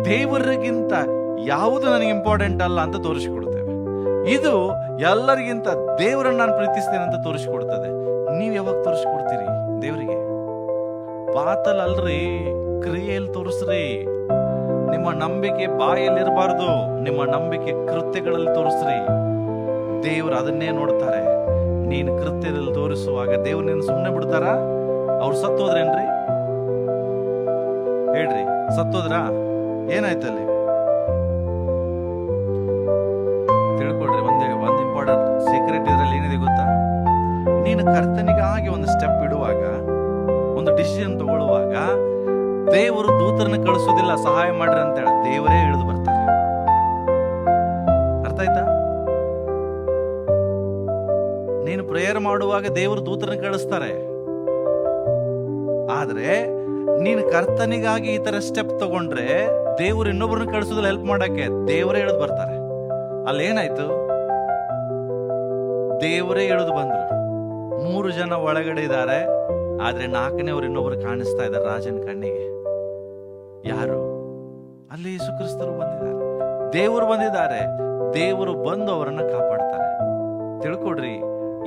ದೇವರಿಗಿಂತ ಯಾವುದು ನನಗೆ ಇಂಪಾರ್ಟೆಂಟ್ ಅಲ್ಲ ಅಂತ ತೋರಿಸಿಕೊಡ್ತೇವೆ. ಇದು ಎಲ್ಲರಿಗಿಂತ ದೇವರನ್ನ ನಾನು ಪ್ರೀತಿಸ್ತೇನೆ ಅಂತ ತೋರಿಸಿಕೊಡ್ತದೆ. ನೀವ್ ಯಾವಾಗ ತೋರಿಸ್ಕೊಡ್ತೀರಿ ದೇವರಿಗೆ? ಬಾತಲ್ ಅಲ್ರಿ, ಕ್ರಿಯೆಯಲ್ಲಿ ತೋರಿಸ್ರಿ. ನಿಮ್ಮ ನಂಬಿಕೆ ಬಾಯಲ್ಲಿರಬಾರ್ದು, ನಿಮ್ಮ ನಂಬಿಕೆ ಕೃತ್ಯಗಳಲ್ಲಿ ತೋರಿಸ್ರಿ. ದೇವರು ಅದನ್ನೇ ನೋಡ್ತಾರೆ. ನೀನು ಕೃತ್ಯದಲ್ಲಿ ತೋರಿಸುವಾಗ ದೇವ್ರು ನೀನು ಸುಮ್ಮನೆ ಬಿಡ್ತಾರ? ಅವ್ರು ಸತ್ತೋದ್ರೇನ್ರಿ? ಹೇಳ್ರಿ, ಸತ್ತೋದ್ರ? ಏನಾಯ್ತಲ್ಲಿ? ನೀನು ಕರ್ತನಿಗಾಗಿ ಒಂದು ಸ್ಟೆಪ್ ಇಡುವಾಗ, ಒಂದು ಡಿಸಿಷನ್ ತಗೊಳ್ಳುವಾಗ, ದೇವರು ದೂತರನ್ನ ಕಳಿಸೋದಿಲ್ಲ ಸಹಾಯ ಮಾಡ್ರಿ ಅಂತ ಹೇಳಿ, ದೇವರೇ ಇಳಿದು ಬರ್ತಾರೆ. ಅರ್ಥ ಆಯ್ತಾ? ನೀನು ಪ್ರೇಯರ್ ಮಾಡುವಾಗ ದೇವರು ದೂತರನ್ನ ಕಳಿಸ್ತಾರೆ. ಆದ್ರೆ ನೀನು ಕರ್ತನಿಗಾಗಿ ಈ ತರ ಸ್ಟೆಪ್ ತಗೊಂಡ್ರೆ ದೇವರು ಇನ್ನೊಬ್ಬರನ್ನ ಕಳಿಸೋದಿಲ್ಲ ಹೆಲ್ಪ್ ಮಾಡಕ್ಕೆ, ದೇವರೇ ಇಳಿದು ಬರ್ತಾರೆ. ಅಲ್ಲಿ ಏನಾಯ್ತು? ದೇವರೇ ಇಳಿದು ಬಂದ್ರು. 3 ಜನ ಒಳಗಡೆ ಇದ್ದಾರೆ, ಆದ್ರೆ 4ನೇವ್ರು ಇನ್ನೊಬ್ರು ಕಾಣಿಸ್ತಾ ಇದ್ದಾರೆ ರಾಜನ ಕಣ್ಣಿಗೆ. ಯಾರು? ಅಲ್ಲಿ ಯೇಸು ಕ್ರಿಸ್ತರು ಬಂದಿದ್ದಾರೆ, ದೇವರು ಬಂದಿದ್ದಾರೆ. ದೇವರು ಬಂದು ಅವರನ್ನ ಕಾಪಾಡ್ತಾರೆ. ತಿಳ್ಕೊಡ್ರಿ,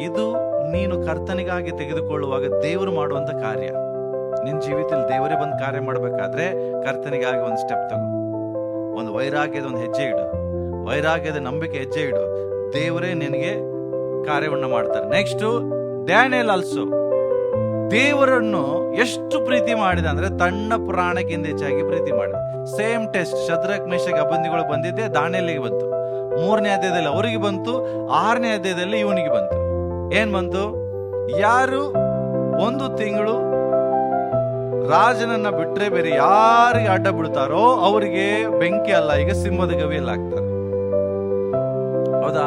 ಇದು ನೀನು ಕರ್ತನಿಗಾಗಿ ತೆಗೆದುಕೊಳ್ಳುವಾಗ ದೇವರು ಮಾಡುವಂತ ಕಾರ್ಯ. ನಿನ್ ಜೀವಿತದಲ್ಲಿ ದೇವರೇ ಬಂದು ಕಾರ್ಯ ಮಾಡ್ಬೇಕಾದ್ರೆ ಕರ್ತನಿಗಾಗಿ ಒಂದು ಸ್ಟೆಪ್ ತಗೋ, ಒಂದು ವೈರಾಗ್ಯದ ಒಂದು ಹೆಜ್ಜೆ ಇಡು, ವೈರಾಗ್ಯದ ನಂಬಿಕೆ ಹೆಜ್ಜೆ ಇಡು. ದೇವರೇ ನಿನಗೆ ಕಾರ್ಯವನ್ನ ಮಾಡ್ತಾರೆ. ನೆಕ್ಸ್ಟ್, ಡ್ಯಾನಿಯಲ್ ಆಲ್ಸೋ ದೇವರನ್ನು ಎಷ್ಟು ಪ್ರೀತಿ ಮಾಡಿದ ಅಂದ್ರೆ ತನ್ನ ಪ್ರಾಣಕ್ಕಿಂತ ಹೆಚ್ಚಾಗಿ ಪ್ರೀತಿ ಮಾಡಿದ. ಸೇಮ್ ಟೆಸ್ಟ್ ಶದ್ರಕ್ ಮೇಷಕ್ ಅಬಂದಿಗಳು ಬಂದಿದ್ದೆ, ದಾನಿಯೇಲನಿಗೆ ಬಂತು. 3ನೇ ಅಧ್ಯಾಯದಲ್ಲಿ ಅವರಿಗೆ ಬಂತು, 6ನೇ ಅಧ್ಯಾಯದಲ್ಲಿ ಇವನಿಗೆ ಬಂತು. ಏನ್ ಬಂತು? ಯಾರು 1 ತಿಂಗಳು ರಾಜನನ್ನ ಬಿಟ್ರೆ ಬೇರೆ ಯಾರಿಗೆ ಅಡ್ಡ ಬಿಡ್ತಾರೋ ಅವರಿಗೆ ಬೆಂಕಿ ಅಲ್ಲ, ಈಗ ಸಿಂಹದ ಗವಿಯಲ್ಲಿ ಹಾಕ್ತಾರೆ. ಹೌದಾ?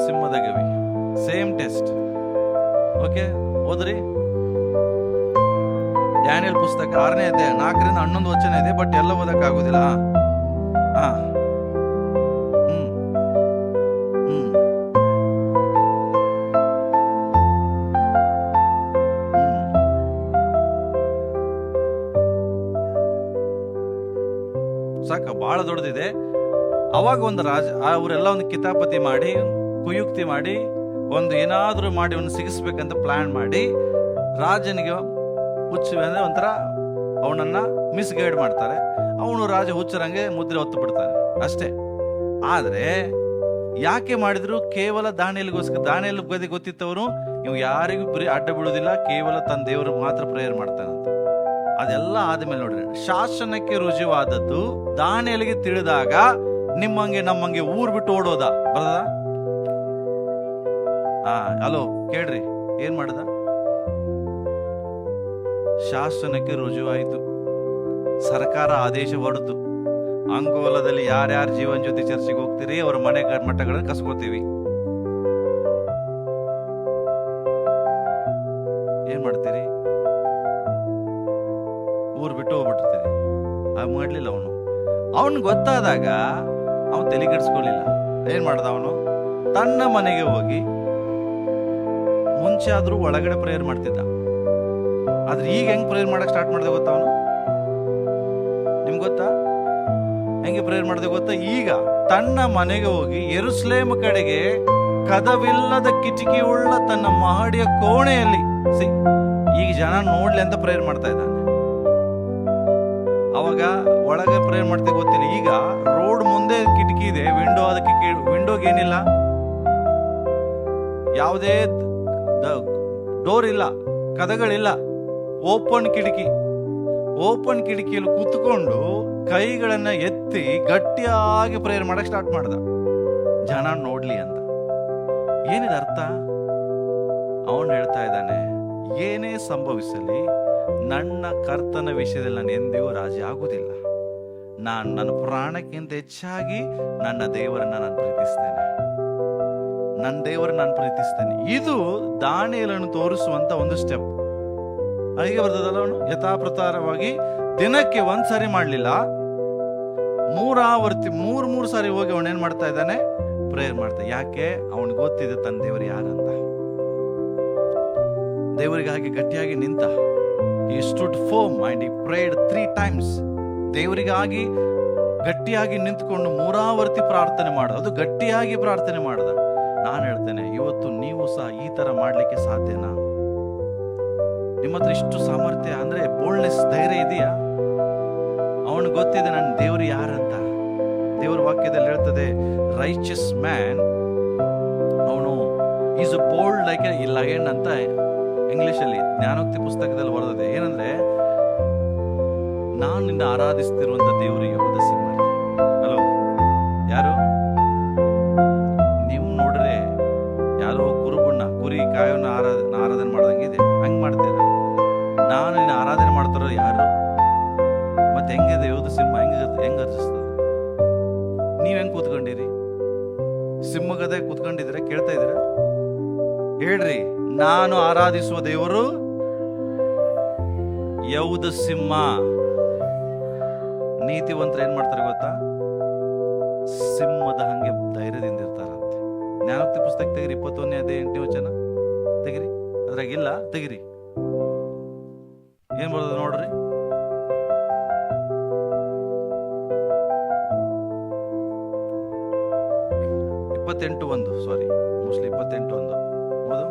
ಸಿಂಹದ ಗವಿ, ಸೇಮ್ ಟೆಸ್ಟ್. ಓಕೆ, ಓದ್ರಿ. ಡ್ಯಾನಿಯಲ್ ಪುಸ್ತಕ 6ನೇ ಅಧ್ಯಾಯ 4ರಿಂದ 11 ವಚನ ಇದೆ, ಬಟ್ ಎಲ್ಲ ಓದಕ್ ಆಗುದಿಲ್ಲ. ಸಾಕ, ಬಹಳ ದೊಡ್ಡದಿದೆ. ಅವಾಗ ಒಂದು ರಾಜ, ಅವರೆಲ್ಲ ಒಂದು ಕಿತಾಪತಿ ಮಾಡಿ, ಕುಯುಕ್ತಿ ಮಾಡಿ, ಒಂದು ಏನಾದ್ರೂ ಮಾಡಿ ಅವನು ಸಿಗಿಸ್ಬೇಕಂತ ಪ್ಲಾನ್ ಮಾಡಿ ರಾಜನಿಗೆ ಹುಚ್ಚು ಅಂದ್ರೆ ಒಂಥರ ಅವನನ್ನ ಮಿಸ್ಗೈಡ್ ಮಾಡ್ತಾರೆ. ಅವನು ರಾಜ ಹುಚ್ಚರಂಗೆ ಮುದ್ರೆ ಹೊತ್ತು ಬಿಡ್ತಾನೆ ಅಷ್ಟೇ. ಆದ್ರೆ ಯಾಕೆ ಮಾಡಿದ್ರು? ಕೇವಲ ದಾನಿಯೇಲನಿಗೋಸ್ಕರ. ದಾನಿಯೇಲನ ಬಗ್ಗೆ ಗೊತ್ತಿತ್ತವರು, ಇವ್ ಯಾರಿಗೂ ಅಡ್ಡ ಬಿಡುವುದಿಲ್ಲ, ಕೇವಲ ತನ್ನ ದೇವರು ಮಾತ್ರ ಪ್ರೇಯರ್ ಮಾಡ್ತಾನಂತ. ಅದೆಲ್ಲ ಆದ್ಮೇಲೆ ನೋಡ್ರಿ, ಶಾಸನಕ್ಕೆ ರುಜುವಾದದ್ದು ದಾನಿಯೇಲನಿಗೆ ತಿಳಿದಾಗ ನಿಮ್ಮಂಗೆ ನಮ್ಮಂಗೆ ಊರ್ ಬಿಟ್ಟು ಓಡೋದ ಬರದ? ಹಲೋ ಕೇಳ್ರಿ, ಏನ್ ಮಾಡದ? ಶಾಸನಕ್ಕೆ ರುಜುವಾಯಿತು, ಸರ್ಕಾರ ಆದೇಶ ಹೊರತು, ಅಂಕೋಲದಲ್ಲಿ ಯಾರ್ಯಾರ ಜೀವನ್ ಜ್ಯೋತಿ ಚರ್ಚೆಗೆ ಹೋಗ್ತೀರಿ ಅವ್ರ ಮನೆ ಮಠಗಳನ್ನ ಕಸ್ಕೋತೀವಿ. ಏನ್ ಮಾಡ್ತೀರಿ? ಊರ್ ಬಿಟ್ಟು ಹೋಗ್ಬಿಟ್ಟಿರ್ತೀರಿ. ಹಾಗೆ ಮಾಡ್ಲಿಲ್ಲ ಅವನು ಗೊತ್ತಾದಾಗ ಅವನು ತಲೆ ಕೆಡಿಸ್ಕೊಳ್ಳಿಲ್ಲ. ಏನ್ ಮಾಡ್ದ? ಅವನು ತನ್ನ ಮನೆಗೆ ಹೋಗಿ, ಮುಂಚೆ ಆದ್ರೂ ಒಳಗಡೆ ಪ್ರೇಯರ್ ಮಾಡ್ತಿದ್ದ, ಆದ್ರೆ ಈಗ ಹೆಂಗ್ ಪ್ರೇಯರ್ ಮಾಡಕ್ ಸ್ಟಾರ್ಟ್ ಮಾಡ್ದೆ ಗೊತ್ತಾ? ಅವನು ನಿಮ್ಗೆ ಗೊತ್ತಾ ಹೆಂಗೆ ಪ್ರೇಯರ್ ಮಾಡ್ದೆ ಗೊತ್ತಾ? ಈಗ ತನ್ನ ಮನೆಗೆ ಹೋಗಿ ಯೆರೂಸಲೇಮ್ ಕಡೆಗೆ ಕದವಿಲ್ಲದ ಕಿಟಕಿ ಉಳ್ಳ ತನ್ನ ಮಹಡಿಯ ಕೋಣೆಯಲ್ಲಿ ಈಗ ಜನ ನೋಡ್ಲಿ ಅಂತ ಪ್ರೇಯರ್ ಮಾಡ್ತಾ ಇದ್ದಾನೆ. ಅವಾಗ ಒಳಗೆ ಪ್ರೇಯರ್ ಮಾಡ್ತಾ ಗೊತ್ತಿಲ್ಲ. ಈಗ ರೋಡ್ ಮುಂದೆ ಕಿಟಕಿ ಇದೆ, ವಿಂಡೋ, ಅದಕ್ಕೆ ವಿಂಡೋಗೆ ಏನಿಲ್ಲ, ಯಾವುದೇ ಡೋರ್ ಇಲ್ಲ, ಕದಗಳಿಲ್ಲ, ಓಪನ್ ಕಿಟಕಿ. ಓಪನ್ ಕಿಟಕಿಯಲ್ಲಿ ಕೂತ್ಕೊಂಡು ಕೈಗಳನ್ನ ಎತ್ತಿ ಗಟ್ಟಿಯಾಗಿ ಪ್ರೇಯರ್ ಮಾಡಕ್ ಸ್ಟಾರ್ಟ್ ಮಾಡ್ದ, ಜನ ನೋಡ್ಲಿ ಅಂತ. ಏನಿದೆ ಅರ್ಥ? ಅವನು ಹೇಳ್ತಾ ಇದ್ದಾನೆ, ಏನೇ ಸಂಭವಿಸಲಿ ನನ್ನ ಕರ್ತನ ವಿಷಯದಲ್ಲಿ ನಾನು ಎಂದಿಗೂ ರಾಜಿ ಆಗುವುದಿಲ್ಲ. ನಾನು ನನ್ನ ಪ್ರಾಣಕ್ಕಿಂತ ಹೆಚ್ಚಾಗಿ ನನ್ನ ದೇವರನ್ನ ನಾನು ಪ್ರೀತಿಸ್ತೇನೆ, ನನ್ನ ದೇವರನ್ನ ನಾನು ಪ್ರೀತಿಸ್ತೇನೆ. ಇದು ದಾನಿಯೇಲನು ತೋರಿಸುವಂತ ಒಂದು ಸ್ಟೆಪ್. ಹಾಗೆ ಬರ್ತದಲ್ಲ, ಅವನು ಯಥಾಪ್ರಕಾರವಾಗಿ ದಿನಕ್ಕೆ 1 ಸಾರಿ ಮಾಡ್ಲಿಲ್ಲ, 3 ಸಾರಿ ಹೋಗಿ ಅವನೇನ್ ಮಾಡ್ತಾ ಇದ್ದಾನೆ? ಪ್ರೇಯರ್ ಮಾಡ್ತಾ. ಯಾಕೆ? ಅವನಿಗೆ ಗೊತ್ತಿದೆ ತನ್ನ ದೇವರು ಯಾರಂತ. ದೇವರಿಗಾಗಿ ಗಟ್ಟಿಯಾಗಿ ನಿಂತ. He stood firm and he prayed 3 times. ದೇವರಿಗಾಗಿ ಗಟ್ಟಿಯಾಗಿ ನಿಂತ್ಕೊಂಡು 3 ಪ್ರಾರ್ಥನೆ ಮಾಡ, ಅದು ಗಟ್ಟಿಯಾಗಿ ಪ್ರಾರ್ಥನೆ ಮಾಡ್ದ. ನಾನು ಹೇಳ್ತೇನೆ, ಇವತ್ತು ನೀವು ಸಹ ಈ ತರ ಮಾಡ್ಲಿಕ್ಕೆ ಸಾಧ್ಯನಾ? ನಿಮ್ಮ ಹತ್ರ ಇಷ್ಟು ಸಾಮರ್ಥ್ಯ ಅಂದ್ರೆ ಬೋಲ್ಡ್ನೆಸ್, ಧೈರ್ಯ ಇದೆಯಾ? ಅವನು ಗೊತ್ತಿದೆ ನನ್ನ ದೇವರು ಯಾರಂತ. ದೇವರ ವಾಕ್ಯದಲ್ಲಿ ಹೇಳ್ತದೆ, ರೈಚಿಯಸ್ ಮ್ಯಾನ್, ಅವನು is a bold like A lion ಅಂತ ಇಂಗ್ಲಿಷ್ ಅಲ್ಲಿ ಜ್ಞಾನೋಕ್ತಿ ಪುಸ್ತಕದಲ್ಲಿ ಬರ್ತದೆ. ಏನಂದ್ರೆ, ನಾನು ನಿನ್ನ ಆರಾಧಿಸ್ತಿರುವಂತ ದೇವರು ಯೋಧ ಸಿಂಹ. ಹಲೋ, ಯಾರು? ನೀವು ನೋಡ್ರೆ ಮತ್ತೆ ಹೆಂಗಿದೆ ಯೌದು ಸಿಂಹ ಹೆಂಗ್ ಅರ್ಜಿಸ್ತದೆ? ನೀವ್ ಹೆಂಗ್ ಕೂತ್ಕೊಂಡಿರಿ? ಸಿಂಹಗದೆ ಕೂತ್ಕೊಂಡಿದ್ರೆ ಕೇಳ್ತಾ ಇದ್ದೀರಾ? ಹೇಳ್ರಿ, ನಾನು ಆರಾಧಿಸುವ ದೇವರು ಯೌದು ಸಿಂಹ. ನೀತಿವಂತರು ಏನ್ ಮಾಡ್ತಾರೆ ಗೊತ್ತಾ? ಸಿಂಹದ ಹಂಗೆ ಧೈರ್ಯದಿಂದ ಇರ್ತಾರಂತೆ. ಜ್ಞಾನೋಕ್ತಿ ಪುಸ್ತಕ ತೆಗಿರಿ, 21ನೇ ಅಧ್ಯಾಯ 8ನೇ ವಚನ ತೆಗಿರಿ. ಅದ್ರಾಗಿಲ್ಲ, ತೆಗಿರಿ. ಏನ್ ಬರೋದು ನೋಡ್ರಿ. ಸಾರಿ, ಮೋಸ್ಟ್ಲಿ 28:1 ಹೌದು.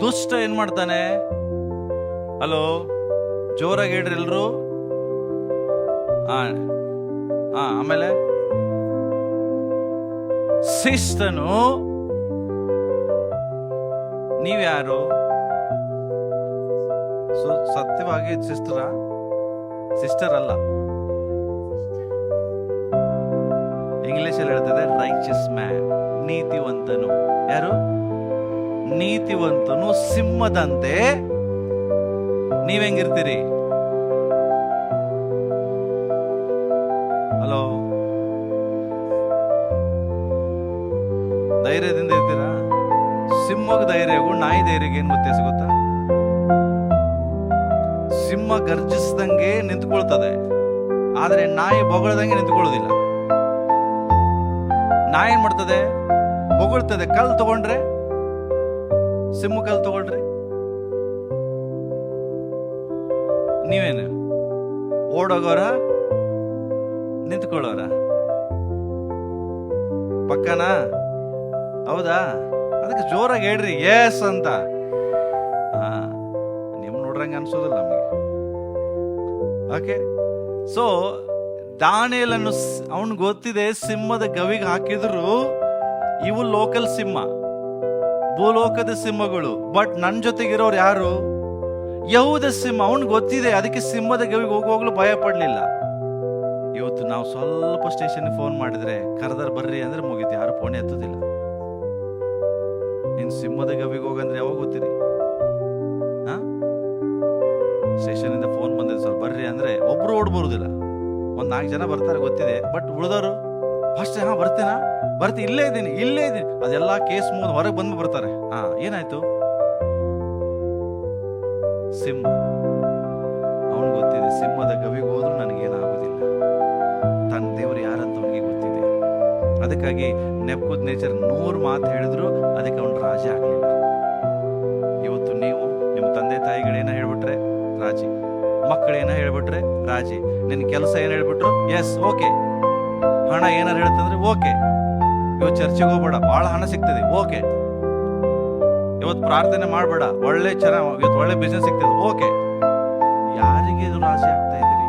ದುಷ್ಟ ಏನ್ ಮಾಡ್ತಾನೆ? ಹಲೋ, ಜೋರಾಗಿ ಹೇಳ್ರಿ ಎಲ್ರು. ಆಮೇಲೆ ಶಿಸ್ತನು. ನೀವ್ಯಾರು? ಸತ್ಯವಾಗಿ ಸಿಸ್ಟರ್ ಅಲ್ಲ, ಇಂಗ್ಲಿಷ್ ಅಲ್ಲಿ ಹೇಳ್ತದೆ ರೈಚಸ್ ಮ್ಯಾನ್, ನೀತಿವಂತನು. ಯಾರು? ನೀತಿವಂತನು ಸಿಂಹದಂತೆ. ನೀವ್ ಹೆಂಗಿರ್ತೀರಿ? ಹಲೋ, ಧೈರ್ಯದಿಂದ ಇರ್ತೀರಾ? ಸಿಂಹದ ಧೈರ್ಯಗೂ ನಾಯಿ ಧೈರ್ಯಗೆ ಏನ್ ವ್ಯತ್ಯಾಸ ಗೊತ್ತಾ? ಸಿಂಹ ಗರ್ಜಿಸ್ದಂಗೆ ನಿಂತ್ಕೊಳ್ತದೆ, ಆದ್ರೆ ನಾಯಿ ಬೊಗಳದಂಗೆ ನಿಂತ್ಕೊಳ್ಳೋದಿಲ್ಲ. ನಾಯಿ ಏನ್ ಮಾಡ್ತದೆ? ಬೊಗಳ್ತದೆ. ಕಲ್ ತಗೊಂಡ್ರೆ, ಸಿಂಹ ಕಲ್ ತಗೊಂಡ್ರೆ ನೀವೇನು ಓಡೋಗೋರ ನಿಂತ್ಕೊಳ್ಳೋರ? ಪಕ್ಕನಾ? ಹೌದಾ? ಅದಕ್ಕೆ ಜೋರಾಗಿ ಹೇಳ್ರಿ ಎಸ್ ಅಂತ. ನಿಮ್ ನೋಡ್ರಂಗ ಅನ್ಸೋದಿಲ್ಲ ನಮಗೆ. ಓಕೆ, ಸೊ ದಾನಿಯೇಲನ್ನು ಅವನು ಗೊತ್ತಿದೆ, ಸಿಂಹದ ಗವಿಗೆ ಹಾಕಿದ್ರು ಇವು ಲೋಕಲ್ ಸಿಂಹ, ಭೂಲೋಕದ ಸಿಂಹಗಳು. ಬಟ್ ನನ್ ಜೊತೆಗಿರೋರು ಯಾರು? ಯಹೂದ ಸಿಂಹ. ಅವನು ಗೊತ್ತಿದೆ, ಅದಕ್ಕೆ ಸಿಂಹದ ಗವಿಗೆ ಹೋಗುವಾಗ್ಲೂ ಭಯ ಪಡ್ಲಿಲ್ಲ. ಇವತ್ತು ನಾವು ಸ್ವಲ್ಪ ಸ್ಟೇಷನ್ ಫೋನ್ ಮಾಡಿದ್ರೆ ಕರೆದರ್ ಬರ್ರಿ ಅಂದ್ರೆ ಮುಗಿತು, ಯಾರು ಫೋನ್ ಎತ್ತುದಿಲ್ಲ. ಇನ್ ಸಿಂಹದ ಗವಿಗೆ ಹೋಗಂದ್ರೆ ಯಾವಾಗ ಗೊತ್ತೀರಿ? ಸ್ಟೇಷನ್ ಇಂದ ಫೋನ್ ಬಂದಿದೆ, ಸರ್ ಬರ್ರಿ ಅಂದ್ರೆ ಒಬ್ರು ಓಡ್ ಬರುದಿಲ್ಲ, ಒಂದ್ 4 ಜನ ಬರ್ತಾರೆ ಗೊತ್ತಿದೆ. ಬಟ್ ಉಳಿದವರು ಫಸ್ಟ್ ಬರ್ತೀನಿ, ಇಲ್ಲೇ ಇದ್ದೀನಿ. ಅದೆಲ್ಲಾ ಕೇಸ್ ಮುಗಿದು ಹೊರಗೆ ಬಂದು ಬರ್ತಾರೆ. ಏನಾಯ್ತು? ಸಿಂಹ. ಅವನು ಗೊತ್ತಿದೆ, ಸಿಂಹದ ಗವಿಗೆ ಹೋದ್ರು ನನಗೇನಾಗುದಿಲ್ಲ. ತನ್ನ ದೇವರು ಯಾರಂತ ಅವನಿಗೆ ಗೊತ್ತಿದೆ. ಅದಕ್ಕಾಗಿ ನೆಬೂಕದ್ನೆಚ್ಚರ್ 100 ಮಾತು ಹೇಳಿದ್ರು ಅದಕ್ಕೆ ಅವನು ರಾಜ ಆಗ್ಲಿಲ್ಲ. ಇವತ್ತು ನೀವು ನಿಮ್ಮ ತಂದೆ ತಾಯಿಗಳೇನ ಹೇಳ್ಬಿಟ್ರೆ ರಾಜಿ, ಮಕ್ಕಳೇನ ಹೇಳ್ಬಿಟ್ರೆ ರಾಜಿ, ನಿನ್ ಕೆಲಸ ಏನ್ ಹೇಳ್ಬಿಟ್ರು ಎಸ್ ಓಕೆ, ಹಣ ಏನಾರು ಹೇಳ್ತಂದ್ರೆ ಓಕೆ, ಇವತ್ತು ಚರ್ಚೆಗೆ ಹೋಗ್ಬೇಡ ಬಹಳ ಹಣ ಸಿಗ್ತದೆ ಓಕೆ, ಇವತ್ತು ಪ್ರಾರ್ಥನೆ ಮಾಡ್ಬೇಡ ಇವತ್ತು ಒಳ್ಳೆ ಬಿಸ್ನೆಸ್ ಸಿಗ್ತದೆ ಓಕೆ. ಯಾರಿಗೆ ಇದು ರಾಜಿ ಆಗ್ತಾ ಇದ್ದೀರಿ?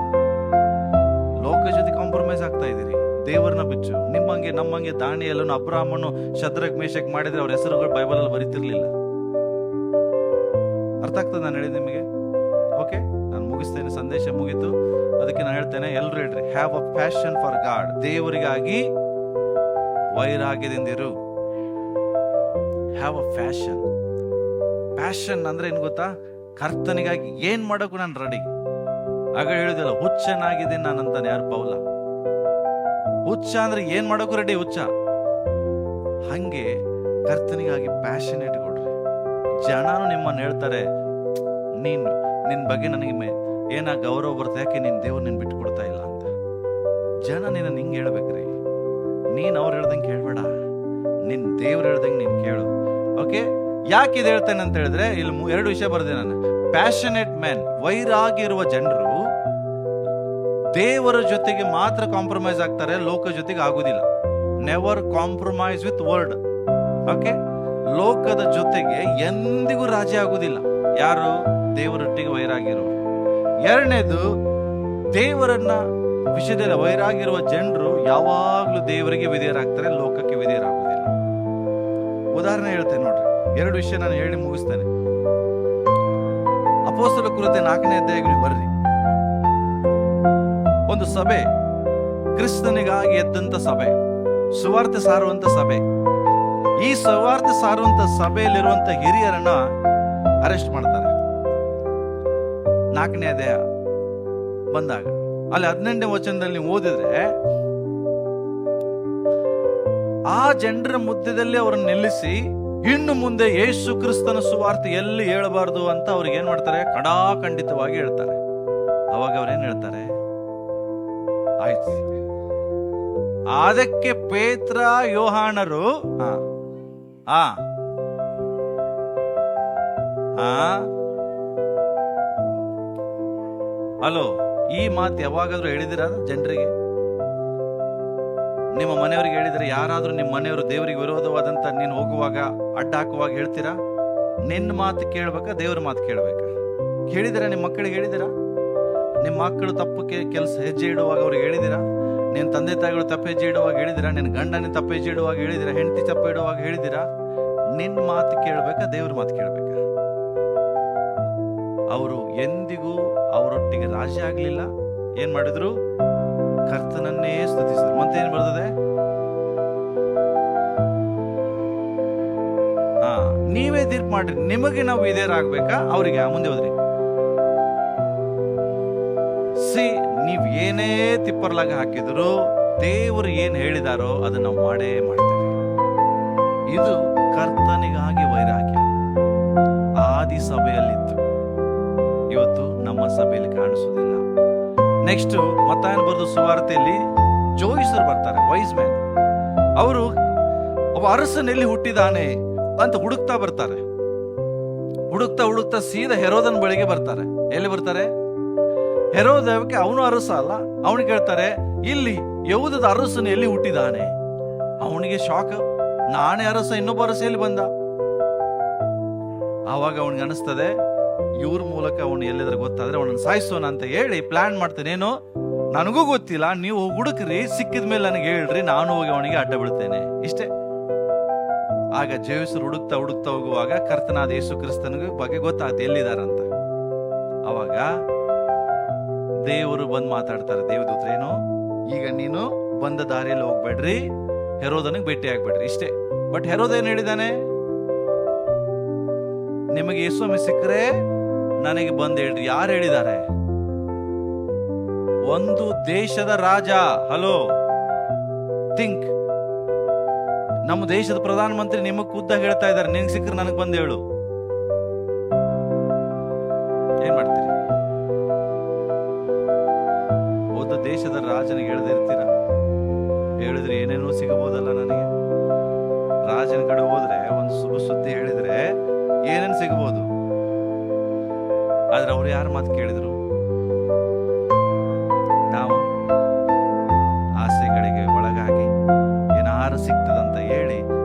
ಲೋಕ ಜೊತೆ ಕಾಂಪ್ರಮೈಸ್ ಆಗ್ತಾ ಇದ್ದೀರಿ. ದೇವರನ್ನ ಬಿಚ್ಚು. ನಿಮ್ಮಂಗೆ ನಮ್ಮಂಗೆ ದಾನಿಯೇಲನು, ಅಬ್ರಾಮನು, ಶದ್ರಕ್, ಮೇಷಕ್ ಮಾಡಿದ್ರೆ ಅವ್ರ ಹೆಸರುಗಳು ಬೈಬಲ್ ಅಲ್ಲಿ ಬರೀತಿರ್ಲಿಲ್ಲ. ಅರ್ಥ ಆಗ್ತದೆ ನಾನು ಹೇಳಿದ ನಿಮಗೆ? ಓಕೆ, ನಾನು ಮುಗಿಸ್ತೇನೆ, ಸಂದೇಶ ಮುಗೀತು. ಅದಕ್ಕೆ ನಾನು ಹೇಳ್ತೇನೆ, ಎಲ್ರು ಹೇಳ್ರಿ, have a passion for God. ದೇವರಿಗಾಗಿ ವೈರಾಗ್ಯದಿಂದಿರು. ಹ್ಯಾವ್ ಅ ಪ್ಯಾಷನ್ ಅಂದ್ರೆ ಏನ್ ಗೊತ್ತಾ? ಕರ್ತನಿಗಾಗಿ ಏನ್ ಮಾಡೋಕು ನಾನು ರೆಡಿ. ಆಗ ಹೇಳಿದಲ್ಲ, ಹುಚ್ಚನಾಗಿದ್ದೀನಿ ನಾನಂತಾನೆ ಯಾರು? ಪೌಲ. ಹುಚ್ಚ ಅಂದ್ರೆ ಏನ್ ಮಾಡೋಕು ರೆಡಿ, ಹುಚ್ಚ. ಹಂಗೆ ಕರ್ತನಿಗಾಗಿ ಪ್ಯಾಷನ್ ಇಟ್ಕೊಡ್ರಿ. ಜನನು ನಿಮ್ಮನ್ನ ಹೇಳ್ತಾರೆ, ನಿನ್ ಬಗ್ಗೆ ನನಗೆ ಏನ ಗೌರವ ಬರುತ್ತೆ, ಯಾಕೆ ನಿನ್ ದೇವ್ರು ನಿನ್ ಬಿಟ್ಟು ಕೊಡ್ತಾ ಇಲ್ಲ ಅಂತ. ಜನ ನಿನ್ನ ಹಿಂಗೆ ಹೇಳ್ಬೇಕ್ರಿ. ನೀನ್ ಅವ್ರು ಹೇಳ್ದಂಗೆ ಕೇಳ್ಬೇಡ, ನಿನ್ ದೇವ್ರು ಹೇಳ್ದಂಗೆ ನೀನ್ ಕೇಳು. ಓಕೆ, ಯಾಕೆ ಇದು ಹೇಳ್ತೇನೆ ಅಂತ ಹೇಳಿದ್ರೆ, ಇಲ್ಲಿ 2 ವಿಷಯ ಬರ್ದೆ ನಾನು. ಪ್ಯಾಷನೇಟ್ ಮ್ಯಾನ್, ವೈರಾಗಿರುವ ಜನರು ದೇವರ ಜೊತೆಗೆ ಮಾತ್ರ ಕಾಂಪ್ರಮೈಸ್ ಆಗ್ತಾರೆ, ಲೋಕ ಜೊತೆಗೆ ಆಗುದಿಲ್ಲ. Never compromise with word. Okay, ಲೋಕದ ಜೊತೆಗೆ ಎಂದಿಗೂ ರಾಜಿ ಆಗುದಿಲ್ಲ. ಯಾರು? ದೇವರೊಟ್ಟಿಗೆ ವೈರಾಗಿರೋರು. ಎರಡನೇದು, ದೇವರನ್ನ ವಿಷಯದಲ್ಲಿ ವೈರಾಗಿರುವ ಜನರು ಯಾವಾಗ್ಲೂ ದೇವರಿಗೆ ವಿಧೇಯರಾಗ್ತಾರೆ, ಲೋಕಕ್ಕೆ ವಿಧೇಯರಾಗುವುದಿಲ್ಲ. ಉದಾಹರಣೆ ಹೇಳ್ತೇನೆ ನೋಡ್ರಿ, 2 ವಿಷಯ ನಾನು ಹೇಳಿ ಮುಗಿಸ್ತೇನೆ. ಅಪೊಸ್ತಲರ ಕೃತ್ಯ 4ನೇ ಅಧ್ಯಾಯಕ್ಕೆ ಬರ್ರಿ. ಒಂದು ಸಭೆ, ಕ್ರಿಸ್ತನಿಗಾಗಿ ಎದ್ದಂತ ಸಭೆ, ಸುವಾರ್ತೆ ಸಾರುವಂತ ಸಭೆ. ಈ ಸುವಾರ್ತೆ ಸಾರುವಂತ ಸಭೆಯಲ್ಲಿರುವಂತ ಹಿರಿಯರನ್ನ ಅರೆಸ್ಟ್ ಮಾಡ್ತಾರೆ. 4ನೇ ಅಧ್ಯಾಯ ಬಂದಾಗ ಅಲ್ಲಿ 18ನೇ ವಚನದಲ್ಲಿ ನೀವು ಓದಿದ್ರೆ, ಆ ಜನರ ಮಧ್ಯದಲ್ಲಿ ಅವರನ್ನು ನಿಲ್ಲಿಸಿ ಇನ್ನು ಮುಂದೆ ಯೇಸು ಕ್ರಿಸ್ತನ ಸುವಾರ್ತೆ ಎಲ್ಲಿ ಹೇಳಬಾರ್ದು ಅಂತ ಅವ್ರಿಗೆ ಏನ್ ಮಾಡ್ತಾರೆ, ಖಂಡಿತವಾಗಿ ಹೇಳ್ತಾರೆ. ಅವಾಗ ಅವ್ರೇನ್ ಹೇಳ್ತಾರೆ, ಆಯ್ತು. ಅದಕ್ಕೆ ಪೇತ್ರ ಯೋಹಾನರು ಹಲೋ, ಈ ಮಾತು ಯಾವಾಗಾದ್ರೂ ಹೇಳಿದಿರ ಜನರಿಗೆ? ನಿಮ್ಮ ಮನೆಯವರಿಗೆ ಹೇಳಿದ್ರೆ, ಯಾರಾದ್ರೂ ನಿಮ್ಮ ಮನೆಯವರು ದೇವರಿಗೆ ವಿರೋಧವಾದಂತ ನೀನು ಹೋಗುವಾಗ ಅಡ್ಡ ಹಾಕುವಾಗ ಹೇಳ್ತೀರಾ? ನಿನ್ನ ಮಾತು ಕೇಳ್ಬೇಕಾ, ದೇವ್ರ ಮಾತು ಕೇಳ್ಬೇಕಾ? ಹೇಳಿದಿರಾ? ನಿಮ್ಮ ಮಕ್ಕಳಿಗೆ ಹೇಳಿದಿರಾ? ನಿಮ್ಮ ಮಕ್ಕಳು ತಪ್ಪಕ್ಕೆ ಕೆಲಸ ಹೆಜ್ಜೆ ಇಡುವಾಗ ಅವ್ರಿಗೆ ಹೇಳಿದಿರಾ? ನಿನ್ನ ತಂದೆ ತಾಯಿಗಳು ತಪ್ಪು ಹೆಜ್ಜೆ ಇಡುವಾಗ ಹೇಳಿದಿರಾ? ನಿನ್ನ ಗಂಡನ ತಪ್ಪು ಹೆಜ್ಜೆ ಇಡುವಾಗ ಹೇಳಿದಿರಾ? ಹೆಂಡತಿ ತಪ್ಪು ಇಡುವಾಗ ಹೇಳಿದಿರಾ? ನಿನ್ನ ಮಾತು ಕೇಳ್ಬೇಕಾ, ದೇವ್ರ ಮಾತು ಕೇಳ್ಬೇಕಾ? ಅವರು ಎಂದಿಗೂ ಅವರೊಟ್ಟಿಗೆ ರಾಜಿ ಆಗ್ಲಿಲ್ಲ. ಏನ್ ಮಾಡಿದ್ರು? ಕರ್ತನನ್ನೇ ಸ್ತುತಿಸಿದ್ರು. ಮತ್ತೇನ್ ಬರ್ತದೆ? ನೀವೇ ತೀರ್ಪು ಮಾಡ್ರಿ, ನಿಮಗೆ ನಾವು ಇದೇರಾಗ್ಬೇಕಾ ಅವ್ರಿಗೆ? ಮುಂದೆ ಹೋದ್ರಿ. ನೀವ್ ಏನೇ ತಿಪ್ಪರ್ಲಾಗ ಹಾಕಿದ್ರು ದೇವರು ಏನ್ ಹೇಳಿದಾರೋ ಅದನ್ನ ನಾವು ಮಾಡೇ ಮಾಡ್ತೇವೆ. ಇದು ಕರ್ತನಿಗಾಗಿ ವೈರಾಗ್ಯ ಆದಿ ಸಭೆಯಲ್ಲಿತ್ತು, ಇವತ್ತು ನಮ್ಮ ಸಭೆಯಲ್ಲಿ ಕಾಣಿಸುವುದಿಲ್ಲ. ನೆಕ್ಸ್ಟ್ ಮತ್ತಾಯನ ಬರೆದ ಸುವಾರ್ತೆಯಲ್ಲಿ ಜೋಯಿಸರು ಬರ್ತಾರೆ, ವೈಸ್ ಮ್ಯಾನ್. ಅವರು ಒಬ್ಬ ಅರಸನೆಲ್ಲಿ ಹುಟ್ಟಿದಾನೆ ಅಂತ ಹುಡುಕ್ತಾ ಬರ್ತಾರೆ. ಹುಡುಕ್ತಾ ಸೀದಾ ಹೆರೋದನ ಬಳಿಗೆ ಬರ್ತಾರೆ. ಎಲ್ಲಿ ಬರ್ತಾರೆ? ಹೆರೋದಕ್ಕೆ ಅವನು ಅರಸ ಅಲ್ಲ. ಅವನಿಗೆ ಕೇಳ್ತಾರೆ, ಇಲ್ಲಿ ಯಹೂದದ ಅರಸನು ಎಲ್ಲಿ ಹುಟ್ಟಿದಾನೆ? ಅವನಿಗೆ ಶಾಕ್, ನಾನೇ ಅರಸ, ಇನ್ನೊಬ್ಬ ಅರಸ ಎಲ್ಲಿ ಬಂದ? ಆವಾಗ ಅವನಿಗೆ ಅನಿಸ್ತದೆ, ಇವ್ರ ಮೂಲಕ ಅವನು ಎಲ್ಲಿದ್ರೆ ಗೊತ್ತಾದ್ರೆ ಅವನನ್ನು ಸಾಯಿಸೋಣ ಅಂತ ಹೇಳಿ ಪ್ಲಾನ್ ಮಾಡ್ತೇನೇನು, ನನಗೂ ಗೊತ್ತಿಲ್ಲ, ನೀವು ಹುಡುಕ್ರಿ, ಸಿಕ್ಕಿದ ಮೇಲೆ ನನಗೆ ಹೇಳ್ರಿ, ನಾನು ಹೋಗಿ ಅವನಿಗೆ ಅಡ್ಡ ಬೀಳ್ತೇನೆ. ಇಷ್ಟೇ. ಆಗ ಜೇವಿಸರು ಹುಡುಕ್ತಾ ಹೋಗುವಾಗ ಕರ್ತನಾದ ಯೇಸು ಕ್ರಿಸ್ತನಿಗೆ ಬಗ್ಗೆ ಗೊತ್ತಾಗ್ತದೆ ಎಲ್ಲಿದಾರಂತ. ಅವಾಗ ದೇವರು ಬಂದು ಮಾತಾಡ್ತಾರೆ, ದೇವದೂತರೇನು, ಈಗ ನೀನು ಬಂದ ದಾರಿಯಲ್ಲಿ ಹೋಗ್ಬೇಡ್ರಿ, ಹೆರೋದನಿಗೆ ಭೇಟಿ ಆಗ್ಬೇಡ್ರಿ. ಇಷ್ಟೇ. ಬಟ್ ಹೆರೋದ ಏನ್ ಹೇಳಿದಾನೆ? ನಿಮಗೆ ಯೇಸುಸ್ವಾಮಿ ಸಿಕ್ಕರೆ ನನಗೆ ಬಂದ್ ಹೇಳ್ರಿ. ಯಾರು ಹೇಳಿದ್ದಾರೆ? ಒಂದು ದೇಶದ ರಾಜ. Hello, think. ನಮ್ಮ ದೇಶದ ಪ್ರಧಾನ ಮಂತ್ರಿ ನಿಮಗ್ ಖುದ್ದಾಗಿ ಹೇಳ್ತಾ ಇದ್ದಾರೆ, ನಿನ್ಗೆ ಸಿಕ್ಕರೆ ನನಗೆ ಬಂದ್ ಹೇಳು. ಏನ್ ಮಾಡ್ತೀರಿ? ಓದ ದೇಶದ ರಾಜನಿಗೆ ಹೇಳದೇ ಇರ್ತೀರ? ಹೇಳಿದ್ರೆ ಏನೇನೋ ಸಿಗಬಹುದಲ್ಲ ನನಗೆ. ರಾಜನ ಕಡೆ ಹೋದ್ರೆ ಒಂದು ಶುಭ ಸುದ್ದಿ ಹೇಳಿದ್ರೆ ಏನೇನು ಸಿಗಬಹುದು. ಆದ್ರೆ ಅವ್ರು ಯಾರ ಮಾತು ಕೇಳಿದ್ರು? ನಾವು ಆಸೆಗಳಿಗೆ ಒಳಗಾಗಿ ಏನಾರು ಸಿಗ್ತದಂತ ಹೇಳಿ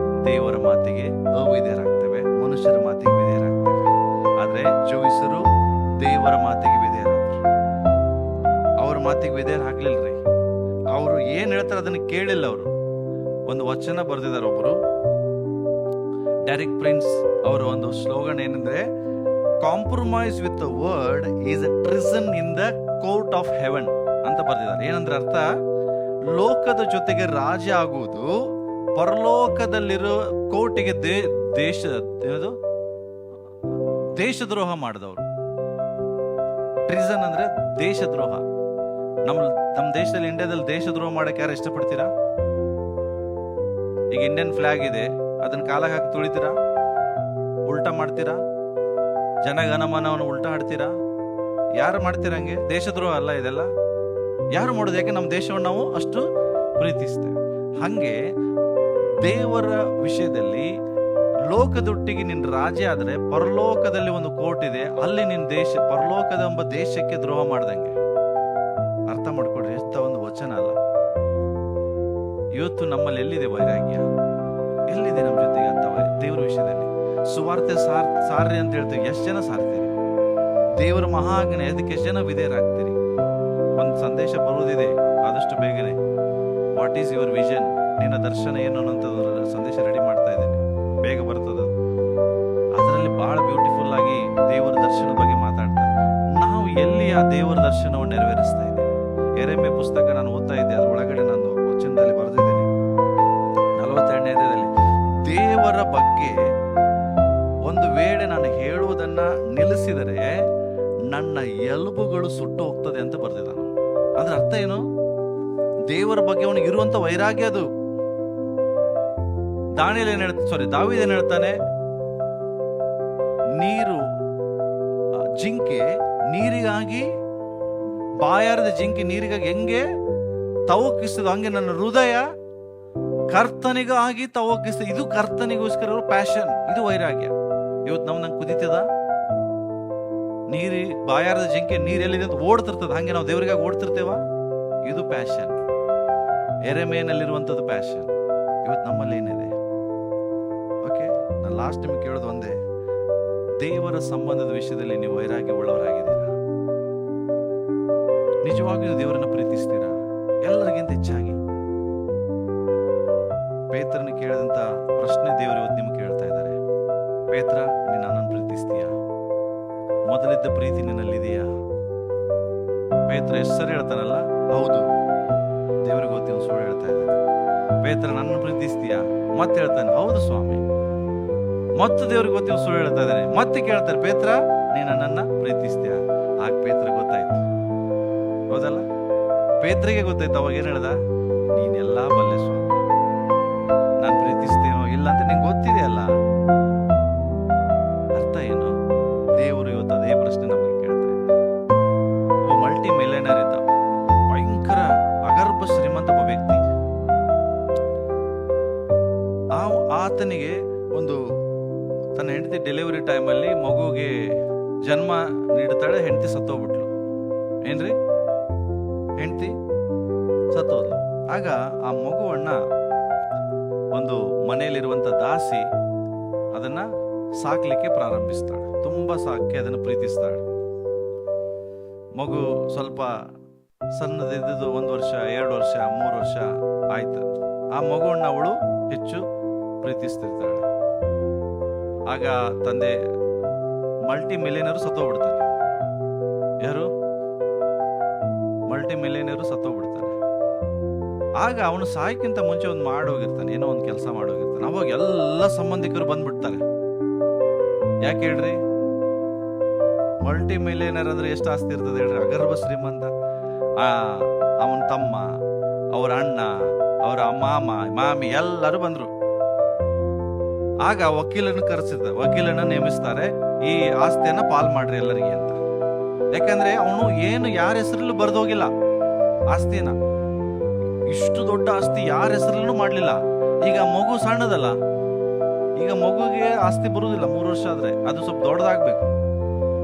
ದೇವರ ಮಾತಿಗೆ ಅವಿಧೇಯರಾಗ್ತೇವೆ, ಮನುಷ್ಯರ ಮಾತಿಗೆ ವಿಧೇಯರಾಗ್ತೇವೆ. ಆದ್ರೆ ಜೋಯಿಸರು ದೇವರ ಮಾತಿಗೆ ವಿಧೇಯರಾದ್ರು. ಅವ್ರ ಮಾತಿಗೆ ವಿಧೇಯರಾಗ್ಲಿಲ್ರಿ. ಅವರು ಏನ್ ಹೇಳ್ತಾರೆ ಅದನ್ನ ಕೇಳಿಲ್ಲ. ಅವರು ಒಂದು ವಚನ ಬರೆದಿದ್ದಾರೆ. ಒಬ್ರು ಡೆರಿಕ್ ಪ್ರಿನ್ಸ್ ಅವರ ಒಂದು ಸ್ಲೋಗನ್ ಏನಂದ್ರೆ, compromise with the world is a treason in the court of heaven ಅಂತ ಬರೆದಿದ್ದಾರೆ. ಏನಂದ್ರೆ ಅರ್ಥ, ಲೋಕದ ಜೊತೆಗೆ ರಾಜ ಆಗುವುದು ಪರಲೋಕದಲ್ಲಿರೋ ಕೋರ್ಟಿಗೆ ದೇಶದ್ರೋಹ ಮಾಡಿದವರು. ಟ್ರಿಸನ್ ಅಂದ್ರೆ ದೇಶದ್ರೋಹ. ನಮ್ಮ ದೇಶದಲ್ಲಿ, ಇಂಡಿಯಾದಲ್ಲಿ ದೇಶದ್ರೋಹ ಮಾಡಕ್ಕೆ ಯಾರು ಇಷ್ಟಪಡ್ತೀರಾ? ಈಗ ಇಂಡಿಯನ್ ಫ್ಲಾಗ್ ಇದೆ, ಅದನ್ನ ಕಾಲಾಗ ಹಾಕಿ ತುಳಿತೀರಾ? ಉಲ್ಟಾ ಮಾಡ್ತೀರಾ? ಜನಗಣಮನವನ್ನು ಉಲ್ಟಾ ಆಡ್ತೀರಾ? ಯಾರು ಮಾಡ್ತೀರಾ ಹಂಗೆ? ದೇಶದ್ರೋಹ ಅಲ್ಲ ಇದೆಲ್ಲ? ಯಾರು ಮಾಡೋದು? ಯಾಕೆ ನಮ್ಮ ದೇಶವನ್ನು ನಾವು ಅಷ್ಟು ಪ್ರೀತಿಸ್ತೇವೆ. ಹಂಗೆ ದೇವರ ವಿಷಯದಲ್ಲಿ ಲೋಕದೊಟ್ಟಿಗೆ ನಿನ್ನ ರಾಜ್ಯ ಆದ್ರೆ ಪರಲೋಕದಲ್ಲಿ ಒಂದು ಕೋರ್ಟ್ ಇದೆ, ಅಲ್ಲಿ ನಿನ್ನ ದೇಶ, ಪರಲೋಕದ ಎಂಬ ದೇಶಕ್ಕೆ ದ್ರೋಹ ಮಾಡ್ದಂಗೆ. ಅರ್ಥ ಮಾಡ್ಕೊಡ್ರಿ, ಎಷ್ಟು ಒಂದು ವಚನ ಅಲ್ಲ. ಇವತ್ತು ನಮ್ಮಲ್ಲಿ ಎಲ್ಲಿದೆ ವೈರಾಗ್ಯ? ಎಲ್ಲಿದೆ ನಮ್ಮ ಜೊತೆಗೆ ಅಂತ ದೇವರ ವಿಷಯದಲ್ಲಿ? ಸುವಾರ್ತೆ ಸಾರ್ರಿ ಅಂತ ಹೇಳ್ತೀವಿ, ಎಷ್ಟು ಜನ ಸಾರ್ತೀರಿ? ದೇವರ ಮಹಾಜ್ಞೆ ಅದಕ್ಕೆ ಎಷ್ಟು ಜನ ವಿಧೇಯರಾಗ್ತೀರಿ? ಒಂದು ಸಂದೇಶ ಬರುವುದಿದೆ ಆದಷ್ಟು ಬೇಗನೆ. What is your vision? ನಿನ್ನ ದರ್ಶನ ಏನು ಅನ್ನೋಂಥ ಸಂದೇಶ ರೆಡಿ ಮಾಡ್ತಾ ಇದ್ದೇನೆ, ಬೇಗ ಬರ್ತದ. ಅದರಲ್ಲಿ ಬಹಳ ಬ್ಯೂಟಿಫುಲ್ ಆಗಿ ದೇವರ ದರ್ಶನ ಬಗ್ಗೆ ಮಾತಾಡ್ತಾರೆ. ನಾವು ಎಲ್ಲಿ ಆ ದೇವರ ದರ್ಶನವನ್ನು ನೆರವೇರಿಸ್ತಾ ಇದ್ದೇವೆ? ಯೆರೆಮೀಯ ಪುಸ್ತಕ ನಾನು ಓದ್ತಾ ಇದ್ದೆ, ಅದ್ರ ಒಳಗಡೆ ನಾನು ವಚನದಲ್ಲಿ ಬರೆದಿದ್ದೇನೆ 42ನೇದಲ್ಲಿ, ದೇವರ ಬಗ್ಗೆ ಒಂದು ವೇಳೆ ನಾನು ಹೇಳುವುದನ್ನ ನಿಲ್ಲಿಸಿದರೆ ನನ್ನ ಎಲುಬುಗಳು ಸುಟ್ಟು ಹೋಗ್ತದೆ ಅಂತ ಬರ್ದಿದ್ದಾನೆ. ಅದ್ರ ಅರ್ಥ ಏನು? ದೇವರ ಬಗ್ಗೆ ಅವನಿಗೆ ಇರುವಂತ ವೈರಾಗ್ಯ ಅದು. ದಾವೀದ ಏನ್ ಹೇಳ್ತಾನೆ? ನೀರು, ಜಿಂಕೆ ನೀರಿಗಾಗಿ, ಬಾಯಾರದ ಜಿಂಕೆ ನೀರಿಗಾಗಿ ಹೆಂಗೆ ತವಕಿಸ್ತದ, ಹಂಗೆ ನನ್ನ ಹೃದಯ ಕರ್ತನಿಗಾಗಿ ತವಕಿಸ್ತದೆ. ಇದು ಕರ್ತನಿಗೋಸ್ಕರ ಪ್ಯಾಷನ್, ಇದು ವೈರಾಗ್ಯ. ಇವತ್ತು ನಂಗೆ ಕುದಿತದ ನೀರಿ, ಬಾಯಾರದ ಜಿಂಕೆ ನೀರೆಲ್ಲಿದೆ ಅಂತ ಓಡ್ತಿರ್ತದ, ಹಂಗೆ ನಾವು ದೇವರಿಗಾಗಿ ಓಡ್ತಿರ್ತೇವ. ಇದು ಪ್ಯಾಷನ್, ಎರೆಮೇನಲ್ಲಿರುವಂಥದ್ದು ಪ್ಯಾಷನ್. ಇವತ್ತು ನಮ್ಮಲ್ಲಿ ಏನಿದೆ? ಓಕೆ, ನಾನು ಲಾಸ್ಟ್ ನಿಮಗೆ ಕೇಳೋದು ಒಂದೇ, ದೇವರ ಸಂಬಂಧದ ವಿಷಯದಲ್ಲಿ ನೀವು ವೈರಾಗ್ಯ ಉಳ್ಳವರಾಗಿದ್ದೀರಾ? ನಿಜವಾಗಿಯೂ ದೇವರನ್ನು ಪ್ರೀತಿಸ್ತೀರಾ? ಎಲ್ಲರಿಗಿಂತ ಹೆಚ್ಚಾಗಿ ಪೇತ್ರನ ಕೇಳಿದಂತ ಪ್ರಶ್ನೆ ದೇವರು ಇವತ್ತು ನಿಮ್ಗೆ ಕೇಳ್ತಾ ಇದ್ದಾರೆ. ಪೇತ್ರ, ನೀನು ನನ್ನನ್ನು ಪ್ರೀತಿಸ್ತೀಯಾ? ಮೊದಲಿದ್ದ ಪ್ರೀತಿ ನಿನ್ನಲ್ಲಿದೆಯಾ? ಪೇತ್ರ ಹೆಸರು ಹೇಳ್ತಾನಲ್ಲ, ಹೌದು, ದೇವರಿಗೆ ಗೊತ್ತಿನ ಸುಳ್ಳು ಹೇಳ್ತಾ ಇದ್ದಾನೆ. ಪೇತ್ರ, ನನ್ನನ್ನು ಪ್ರೀತಿಸ್ತೀಯಾ? ಮತ್ತೆ ಹೇಳ್ತಾನೆ, ಹೌದು ಸ್ವಾಮಿ. ಮತ್ತೆ ದೇವ್ರಿಗೆ ಗೊತ್ತಿನ ಸುಳ್ಳು ಹೇಳ್ತಾ ಇದ್ದಾನೆ. ಮತ್ತೆ ಕೇಳ್ತಾರೆ, ಪೇತ್ರ, ನೀನು ನನ್ನನ್ನ ಪ್ರೀತಿಸ್ತೀಯಾ? ಆಗ ಪೇತ್ರ ಗೊತ್ತಾಯ್ತು, ಹೌದಲ್ಲ? ಪೇತ್ರಿಗೆ ಗೊತ್ತಾಯ್ತು. ಅವಾಗ ಏನ್ ಹೇಳ್ದ? ನೀನೆಲ್ಲಾ ಬಲ್ಲೆ ಸ್ವಾಮಿ, ನಾನು ಪ್ರೀತಿಸ್ತೇನೋ ಇಲ್ಲ ಅಂತ ನಿಂಗೆ ಗೊತ್ತಿದೆ ಅಲ್ಲ. ಅರ್ಥ ಏನು? ದೇವರು ಇವತ್ತು ಅದೇ ಪ್ರಶ್ನೆ ನಮಗೆ ಕೇಳ್ತಾ ಇದ್ದಾರೆ. ಒಬ್ಬ ಮಲ್ಟಿ ಮಿಲಿಯನರ್ ಇದ್ದ, ಭಯಂಕರ ಅಗರ್ಭ ಶ್ರೀಮಂತ ಒಬ್ಬ ವ್ಯಕ್ತಿ. ಆತನಿಗೆ ಒಂದು ತನ್ನ ಹೆಂಡತಿ ಡೆಲಿವರಿ ಟೈಮಲ್ಲಿ ಮಗುಗೆ ಜನ್ಮ ನೀಡುತ್ತಾಳೆ. ಹೆಂಡತಿ ಸತ್ತೋಗ್ಬಿಟ್ಲು. ಏನ್ರಿ? ಹೆಂಡತಿ ಸತ್ತೋದ್ಲು. ಆಗ ಆ ಮಗುವನ್ನ ಒಂದು ಮನೆಯಲ್ಲಿರುವಂತ ದಾಸಿ ಅದನ್ನ ಸಾಕ್ಲಿಕ್ಕೆ ಪ್ರಾರಂಭಿಸ್ತಾಳೆ. ತುಂಬಾ ಸಾಕಿ ಅದನ್ನು ಪ್ರೀತಿಸ್ತಾಳೆ. ಮಗು ಸ್ವಲ್ಪ ಸಣ್ಣದಿದ್ದು 1 ವರ್ಷ, 2 ವರ್ಷ, 3 ವರ್ಷ ಆಯ್ತು. ಆ ಮಗುವನ್ನ ಅವಳು ಹೆಚ್ಚು ಪ್ರೀತಿಸ್ತಿರ್ತಾಳೆ. ಆಗ ತಂದೆ ಮಲ್ಟಿ ಮಿಲಿಯನರು ಸತ್ತೋಗ್ಬಿಡ್ತಾನೆ. ಯಾರು? ಮಲ್ಟಿ ಮಿಲಿಯನರು ಸತ್ತೋಗ್ಬಿಡ್ತಾನೆ. ಆಗ ಅವನು ಸಾಯಕ್ಕಿಂತ ಮುಂಚೆ ಒಂದು ಮಾಡೋಗಿರ್ತಾನೆ, ಏನೋ ಒಂದು ಕೆಲಸ ಮಾಡೋಗಿರ್ತಾನೆ. ಅವಾಗ ಎಲ್ಲ ಸಂಬಂಧಿಕರು ಬಂದ್ಬಿಡ್ತಾರೆ. ಯಾಕೆ ಹೇಳ್ರಿ? ಮಲ್ಟಿ ಮಿಲಿಯನರ್ ಅಂದ್ರೆ ಎಷ್ಟು ಆಸ್ತಿ ಇರ್ತದೆ ಹೇಳ್ರಿ? ಅಗರ್ಭ ಶ್ರೀಮಂತ. ಅವನ ತಮ್ಮ, ಅವರ ಅಣ್ಣ, ಅವರ ಮಾಮ, ಮಾಮಿ ಎಲ್ಲರೂ ಬಂದ್ರು. ಆಗ ವಕೀಲನ ನೇಮಿಸ್ತಾರೆ, ಈ ಆಸ್ತಿಯನ್ನ ಪಾಲ್ ಮಾಡ್ರಿ ಎಲ್ಲರಿಗೆ ಅಂತ. ಯಾಕಂದ್ರೆ ಅವನು ಏನು ಯಾರ ಹೆಸರಲ್ಲೂ ಬರ್ದೋಗಿಲ್ಲ ಆಸ್ತಿನ. ಇಷ್ಟು ದೊಡ್ಡ ಆಸ್ತಿ ಯಾರ ಹೆಸರಲ್ಲೂ ಮಾಡ್ಲಿಲ್ಲ. ಈಗ ಮಗು ಸಣ್ಣದಲ್ಲ, ಈಗ ಮಗುಗೆ ಆಸ್ತಿ ಬರುವುದಿಲ್ಲ. 3 ವರ್ಷ ಆದ್ರೆ ಅದು ಸ್ವಲ್ಪ ದೊಡ್ಡದಾಗ್ಬೇಕು,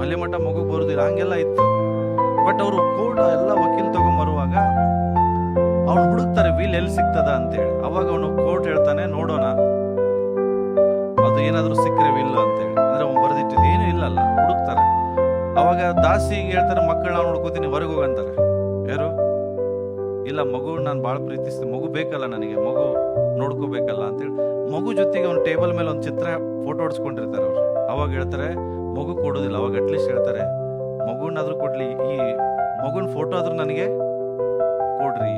ಅಲ್ಲಿ ಮಟ್ಟ ಮಗು ಬರುದಿಲ್ಲ, ಹಂಗೆಲ್ಲ ಇತ್ತು. ಬಟ್ ಅವರು ಕೋರ್ಟ್ ಎಲ್ಲ ವಕೀಲ್ ತಗೊಂಡ್ಬರುವಾಗ ಅವ್ನು ಹುಡುಕ್ತಾರೆ ವಿಲ್ ಎಲ್ಲಿ ಸಿಗ್ತದ ಅಂತೇಳಿ. ಅವಾಗ ಅವನು ಕೋರ್ಟ್ ಹೇಳ್ತಾನೆ, ನೋಡೋಣ ಅದು ಏನಾದ್ರು ಸಿಕ್ಕರೆ ವಿಲ್ ಅಂತೇಳಿ. ಅಂದ್ರೆ ಅವ್ನು ಬರ್ದಿಟ್ಟಿದ್ದು ಏನು ಇಲ್ಲಲ್ಲ, ಹುಡುಕ್ತಾರೆ. ಅವಾಗ ದಾಸಿಗೆ ಹೇಳ್ತಾರೆ, ಮಕ್ಕಳು ನಾವು ನೋಡ್ಕೋತೀನಿ, ಹೊರಗೆ ಹೋಗಂತಾರೆ. ಯಾರು? ಇಲ್ಲ, ಮಗು ನಾನು ಭಾಳ ಪ್ರೀತಿಸ್ತೀನಿ, ಮಗು ಬೇಕಲ್ಲ ನನಗೆ, ಮಗು ನೋಡ್ಕೋಬೇಕಲ್ಲ ಅಂತೇಳಿ ಮಗು ಜೊತೆಗೆ ಅವ್ನು ಟೇಬಲ್ ಮೇಲೆ ಒಂದು ಚಿತ್ರ ಫೋಟೋ ಹೊಡ್ಸ್ಕೊಂಡಿರ್ತಾರೆ ಅವ್ರು. ಅವಾಗ ಹೇಳ್ತಾರೆ ಮಗು ಕೊಡೋದಿಲ್ಲ. ಅವಾಗ ಅಟ್ಲೀಸ್ಟ್ ಹೇಳ್ತಾರೆ, ಮಗುನಾದ್ರೂ ಕೊಡ್ಲಿ, ಈ ಮಗುನ ಫೋಟೋ ಆದ್ರೂ ನನಗೆ ಕೊಡ್ರಿ,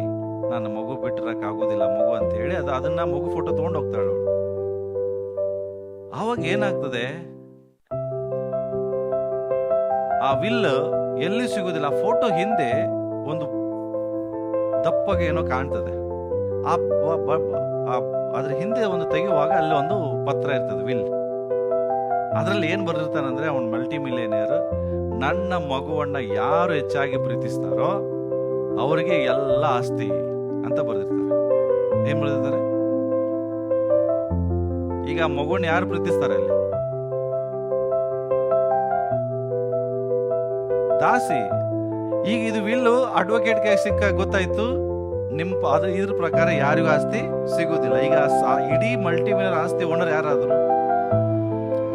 ನಾನು ಮಗು ಬಿಟ್ಟಿರಕ್ ಆಗೋದಿಲ್ಲ ಮಗು ಅಂತ ಹೇಳಿ ಅದನ್ನ ಮಗು ಫೋಟೋ ತಗೊಂಡು ಹೋಗ್ತಾಳೆ ಅವಳು. ಅವಾಗ ಏನಾಗ್ತದೆ, ಆ ವಿಲ್ ಎಲ್ಲಿ ಸಿಗುದಿಲ್ಲ. ಆ ಫೋಟೋ ಹಿಂದೆ ಒಂದು ದಪ್ಪಗೆ ಏನೋ ಕಾಣ್ತದೆ. ಅದ್ರ ಹಿಂದೆ ಒಂದು ತೆಗೆಯುವಾಗ ಅಲ್ಲಿ ಒಂದು ಪತ್ರ ಇರ್ತದೆ, ವಿಲ್. ಅದ್ರಲ್ಲಿ ಏನ್ ಬರ್ದಿರ್ತಾನಂದ್ರೆ, ಅವನ್ ಮಲ್ಟಿ ಮಿಲಿಯನಿಯರ್, ನನ್ನ ಮಗುವನ್ನ ಯಾರು ಹೆಚ್ಚಾಗಿ ಪ್ರೀತಿಸ್ತಾರೋ ಅವರಿಗೆ ಎಲ್ಲ ಆಸ್ತಿ ಅಂತ ಬರ್ದಿರ್ತಾರೆ. ಏನ್ ಬರ್ದಿರ್ತಾರೆ? ಈಗ ಮಗುವನ್ನ ಯಾರು ಪ್ರೀತಿಸ್ತಾರೆ ಅಲ್ಲಿ? ದಾಸಿ. ಈಗ ಇದು ವಿಲ್ಲು ಅಡ್ವೊಕೇಟ್ಗೆ ಸಿಕ್ಕ ಗೊತ್ತಾಯ್ತು, ಇದ್ರ ಪ್ರಕಾರ ಯಾರಿಗೂ ಆಸ್ತಿ ಸಿಗುದಿಲ್ಲ. ಈಗ ಇಡೀ ಮಲ್ಟಿಮಿಲಿಯನರ್ ಆಸ್ತಿ ಓನರ್ ಯಾರಾದ್ರು?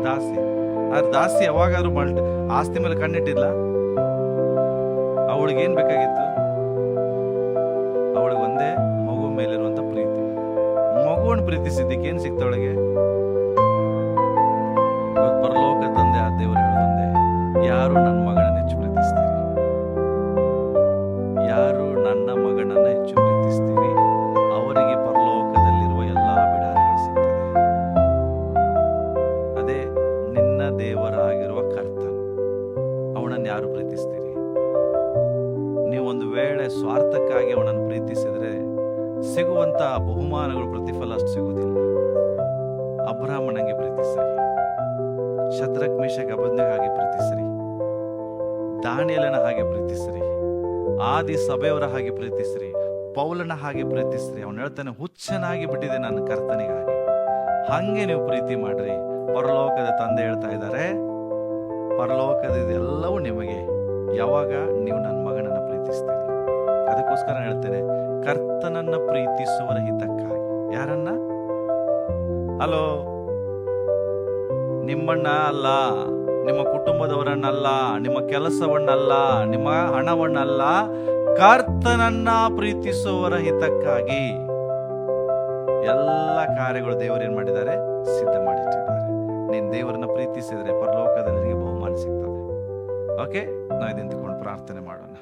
ದಾಸಿ. ದಾಸಿ ಯಾವಾಗಾದ್ರು ಆಸ್ತಿ ಮೇಲೆ ಕಣ್ಣಿಟ್ಟಿಲ್ಲ. ಅವಳಿಗೆ ಏನ್ ಬೇಕಾಗಿತ್ತು? ಅವಳಿಗೆ ಒಂದೇ ಮಗು ಮೇಲಿರುವಂತ ಪ್ರೀತಿ. ಮಗುವನ್ನು ಪ್ರೀತಿಸಿದ್ದಕ್ಕೆ ಏನ್ ಸಿಕ್ತವಳಿಗೆ? ಪರಲೋಕ ತಂದೆ ಆ ದೇವರು ಹೇಳೋದೊಂದೇ, ಯಾರು ನನ್ನ ಮಗನನ್ನು ಹೆಚ್ಚು ಪ್ರೀತಿಸ್ತೀರಿ, ಯಾರು ನನ್ನ ಮಗನನ್ನ ಹೆಚ್ಚು ಪ್ರೀತಿಸ್ತೀರಿ ಅವರಿಗೆ ಪರಲೋಕದಲ್ಲಿರುವ ಎಲ್ಲಾ ಬಿಡಾರಿಗಳು ಸಿಗ್ತದೆ. ಅದೇ ನಿನ್ನ ದೇವರಾಗಿರುವ ಕರ್ತನು. ಅವನನ್ನು ಯಾರು ಪ್ರೀತಿಸ್ತೀರಿ? ನೀವು ಒಂದು ವೇಳೆ ಸ್ವಾರ್ಥಕ್ಕಾಗಿ ಅವನನ್ನು ಪ್ರೀತಿಸಿದ್ರೆ ಸಿಗುವಂತ ಬಹುಮಾನಗಳು, ಪ್ರತಿಫಲ ಅಷ್ಟು ಸಿಗುವುದಿಲ್ಲ. ಅಬ್ರಾಹ್ಮಣಂಗೆ ಪ್ರೀತಿಸ್ರಿ, ಶದ್ರಕ್ ಮೇಷಕ್ ಅಬೇದ್ನೆಗೋ ಹಾಗೆ ಪ್ರೀತಿಸ್ರಿ, ದಾನಿಯೇಲನ ಹಾಗೆ ಪ್ರೀತಿಸ್ರಿ, ಆದಿ ಸಭೆಯವರ ಹಾಗೆ ಪ್ರೀತಿಸ್ರಿ, ಪೌಲನ ಹಾಗೆ ಪ್ರೀತಿಸ್ರಿ. ಅವನು ಹೇಳ್ತಾನೆ, ಹುಚ್ಚನಾಗಿ ಬಿಟ್ಟಿದೆ ನನ್ನ ಕರ್ತನಿಗಾಗಿ. ಹಂಗೆ ನೀವು ಪ್ರೀತಿ ಮಾಡ್ರಿ. ಪರಲೋಕದ ತಂದೆ ಹೇಳ್ತಾ ಇದ್ದಾರೆ, ಪರಲೋಕದ ಎಲ್ಲವೂ ನಿಮಗೆ ಯಾವಾಗ ನೀವು ನನ್ನ ಮಗನನ್ನ ಪ್ರೀತಿಸ್ತೀರಿ. ಅದಕ್ಕೋಸ್ಕರ ಹೇಳ್ತೇನೆ, ಕರ್ತನನ್ನ ಪ್ರೀತಿಸುವರ ಹಿತಕ್ಕಾಗಿ. ಯಾರನ್ನ? ಹಲೋ, ನಿಮ್ಮನ್ನ ಅಲ್ಲ, ನಿಮ್ಮ ಕುಟುಂಬದವರನ್ನಲ್ಲ, ನಿಮ್ಮ ಕೆಲಸವನ್ನಲ್ಲ, ನಿಮ್ಮ ಹಣವನ್ನಲ್ಲ, ಕರ್ತನನ್ನ ಪ್ರೀತಿಸುವವರ ಹಿತಕ್ಕಾಗಿ ಎಲ್ಲ ಕಾರ್ಯಗಳು ದೇವರು ಏನ್ ಮಾಡಿದ್ದಾರೆ? ಸಿದ್ಧ ಮಾಡಿಟ್ಟಿದ್ದಾರೆ. ನೀನ್ ದೇವರನ್ನ ಪ್ರೀತಿಸಿದ್ರೆ ಪರಲೋಕದಲ್ಲಿ ನಿನಗೆ ಬಹುಮಾನ ಸಿಗ್ತದೆ. ಓಕೆ, ನಾವು ಇದನ್ನು ಪ್ರಾರ್ಥನೆ ಮಾಡೋಣ.